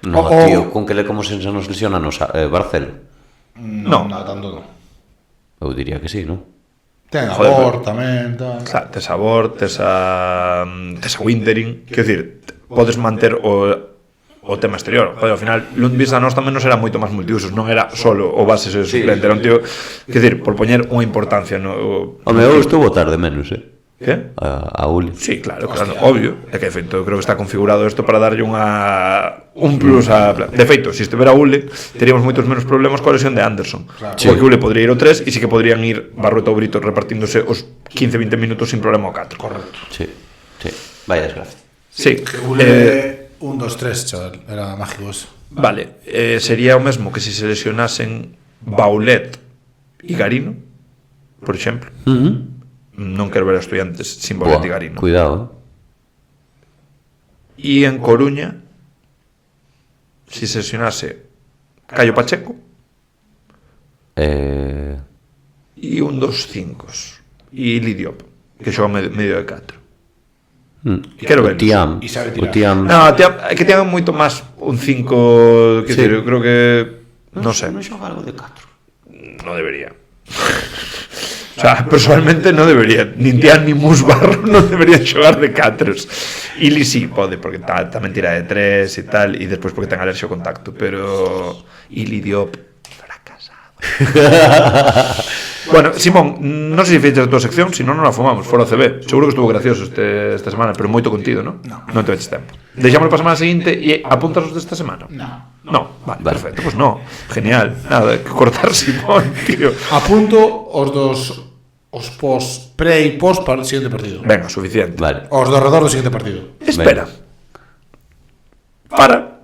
No, tío, con que le como se nos lesiona Barcelo. No. No, tanto non. Eu diría que sí, non? Ten Joder, Abor tamén, tal. Xa, tes a Bor, tes a Winterin. Quer dicir, podes manter o tema exterior. Joder, ao final, Lundqvist a nós tamén non era moito máis multiusos, non era solo o base suplente, era un tío, quer dicir, por poñer unha importancia no... Home, eu estuvo tarde menos, Que? a Uli. Sí, claro, obvio. É que, de feito, creo que está configurado isto para darlle un plus a... De feito, se estivera Ule, teríamos moitos menos problemas coa lesión de Anderson. Sí. Porque Ule podría ir o 3 e sí que podrían ir Barrueta ou Brito repartíndose os 15-20 minutos sin problema o 4. Correcto. Sí, sí. Vaya desgracia. Sí. Ule 1, 2, 3, chaval. Era mágico eso. Vale, sería o mesmo que se lesionasen Baulet e Garino, por exemplo. Non quero ver a Estudiantes sin Baulet e Garino. Cuidado, E en Coruña, se lesionase Caio Pacheco E un dos 5. E Lidiop, que xoga medio de 4. Quero ver. Tiam. E sabe O tirar. Tiam. No, é que ten moito máis un 5, que decir, eu creo que non sei, Non xoga algo de 4. non debería. O sea, personalmente non debería. Nin Tiam nin Musbarro non deberían xogar de 4. Ili sí pode, porque tamén tira de 3 e tal, e despois porque ten alerxia ao contacto, pero Ili Diop fracasado. Bueno, Simón, non sei se fechas a tua sección, se non la fumamos, fora o CB. Seguro que estuvo gracioso esta semana, pero moito contido, non? Non te veches tempo. Deixámoslo para a semana seguinte e apuntas os desta semana? No, vale, perfecto, pues no. Genial. Nada, que cortar Simón, tío. Apunto os pos pre e pos para o seguinte partido. Venga, suficiente. Vale. Os do redor do seguinte partido. Espera.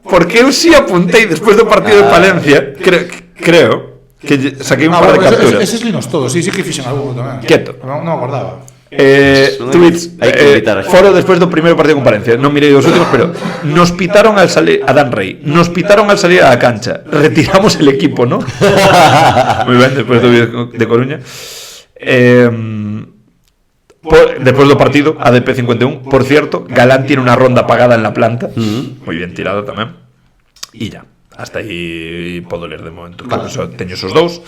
Porque eu si apuntei despois do partido de Palencia, creo que saquei un par de capturas. Eses linos todos, sí que fixen algo tamén. Quieto. Non acordaba. Tweets, hai que invitar a xente. foro despois do primeiro partido con Palencia. Non mirei os últimos, pero nos pitaron al salir a Dan Rey, nos pitaron al salir a la cancha, retiramos el equipo, ¿no? Muy ben, despois do vídeo de Coruña. Después do partido, ADP 51, por cierto, Galán tiene una ronda apagada en la planta. Muy bien tirado tamén. E ya, hasta aí podo ler de momento. Creo que teño esos dous.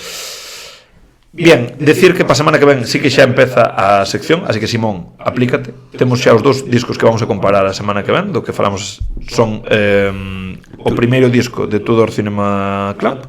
Bien, decir que para semana que ven sí que xa empeza a sección, así que Simón, aplícate. Temos xa os dous discos que vamos a comparar a semana que ven. Do que falamos son o primeiro disco de Tudor Cinema Club,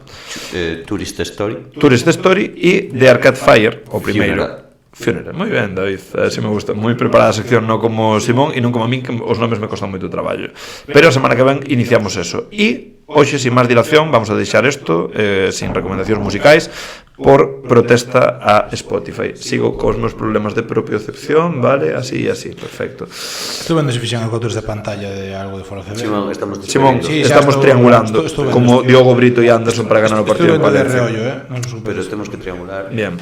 Tourist Story. Tourist Story, e The Arcade Fire, o primeiro. Funeral. Moi ben, David, así me gusta. Moi preparada a sección, non como Simón e non como a min, que os nomes me costan moito traballo. Pero a semana que ven iniciamos eso. E hoxe, sin máis dilación, vamos a deixar isto sin recomendacións musicais por protesta a Spotify. Sigo cos meus problemas de propiocepción, vale? Así, perfecto. Estou vendo se fixen capturas de pantalla de algo de fora CB. Simón, estamos Simón, Sí, xa estamos estou- triangulando estou vendo, como estou- Diogo Brito e Anderson para ganar o Estou partido de vendo de Palencia. reollo, non se Pero supera. temos que triangular. Bien,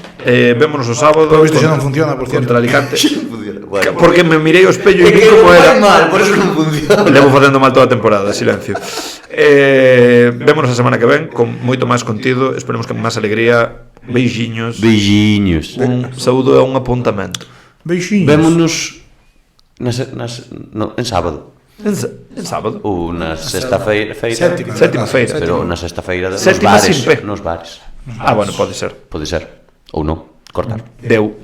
vémonos o sábado Por visto xa non funciona, por cierto. contra Alicante. Bueno, Porque me mirei o espello e vi como era. mal, por eso non funciona. Levo facendo mal toda a temporada, silencio. Vémonos a semana que ven con moito máis contido, esperemos que máis alegría. Beixiños. Beijiños. Un saúdo e un apuntamento. Beixiños. Vémonos en sábado. En sábado. Ou na sexta-feira. Sétima feira. Pero na sexta-feira nos Sétima bares. sin P. Nos bares. Ah, bueno, pode ser. Pode ser. Ou non. Cortar. Deu.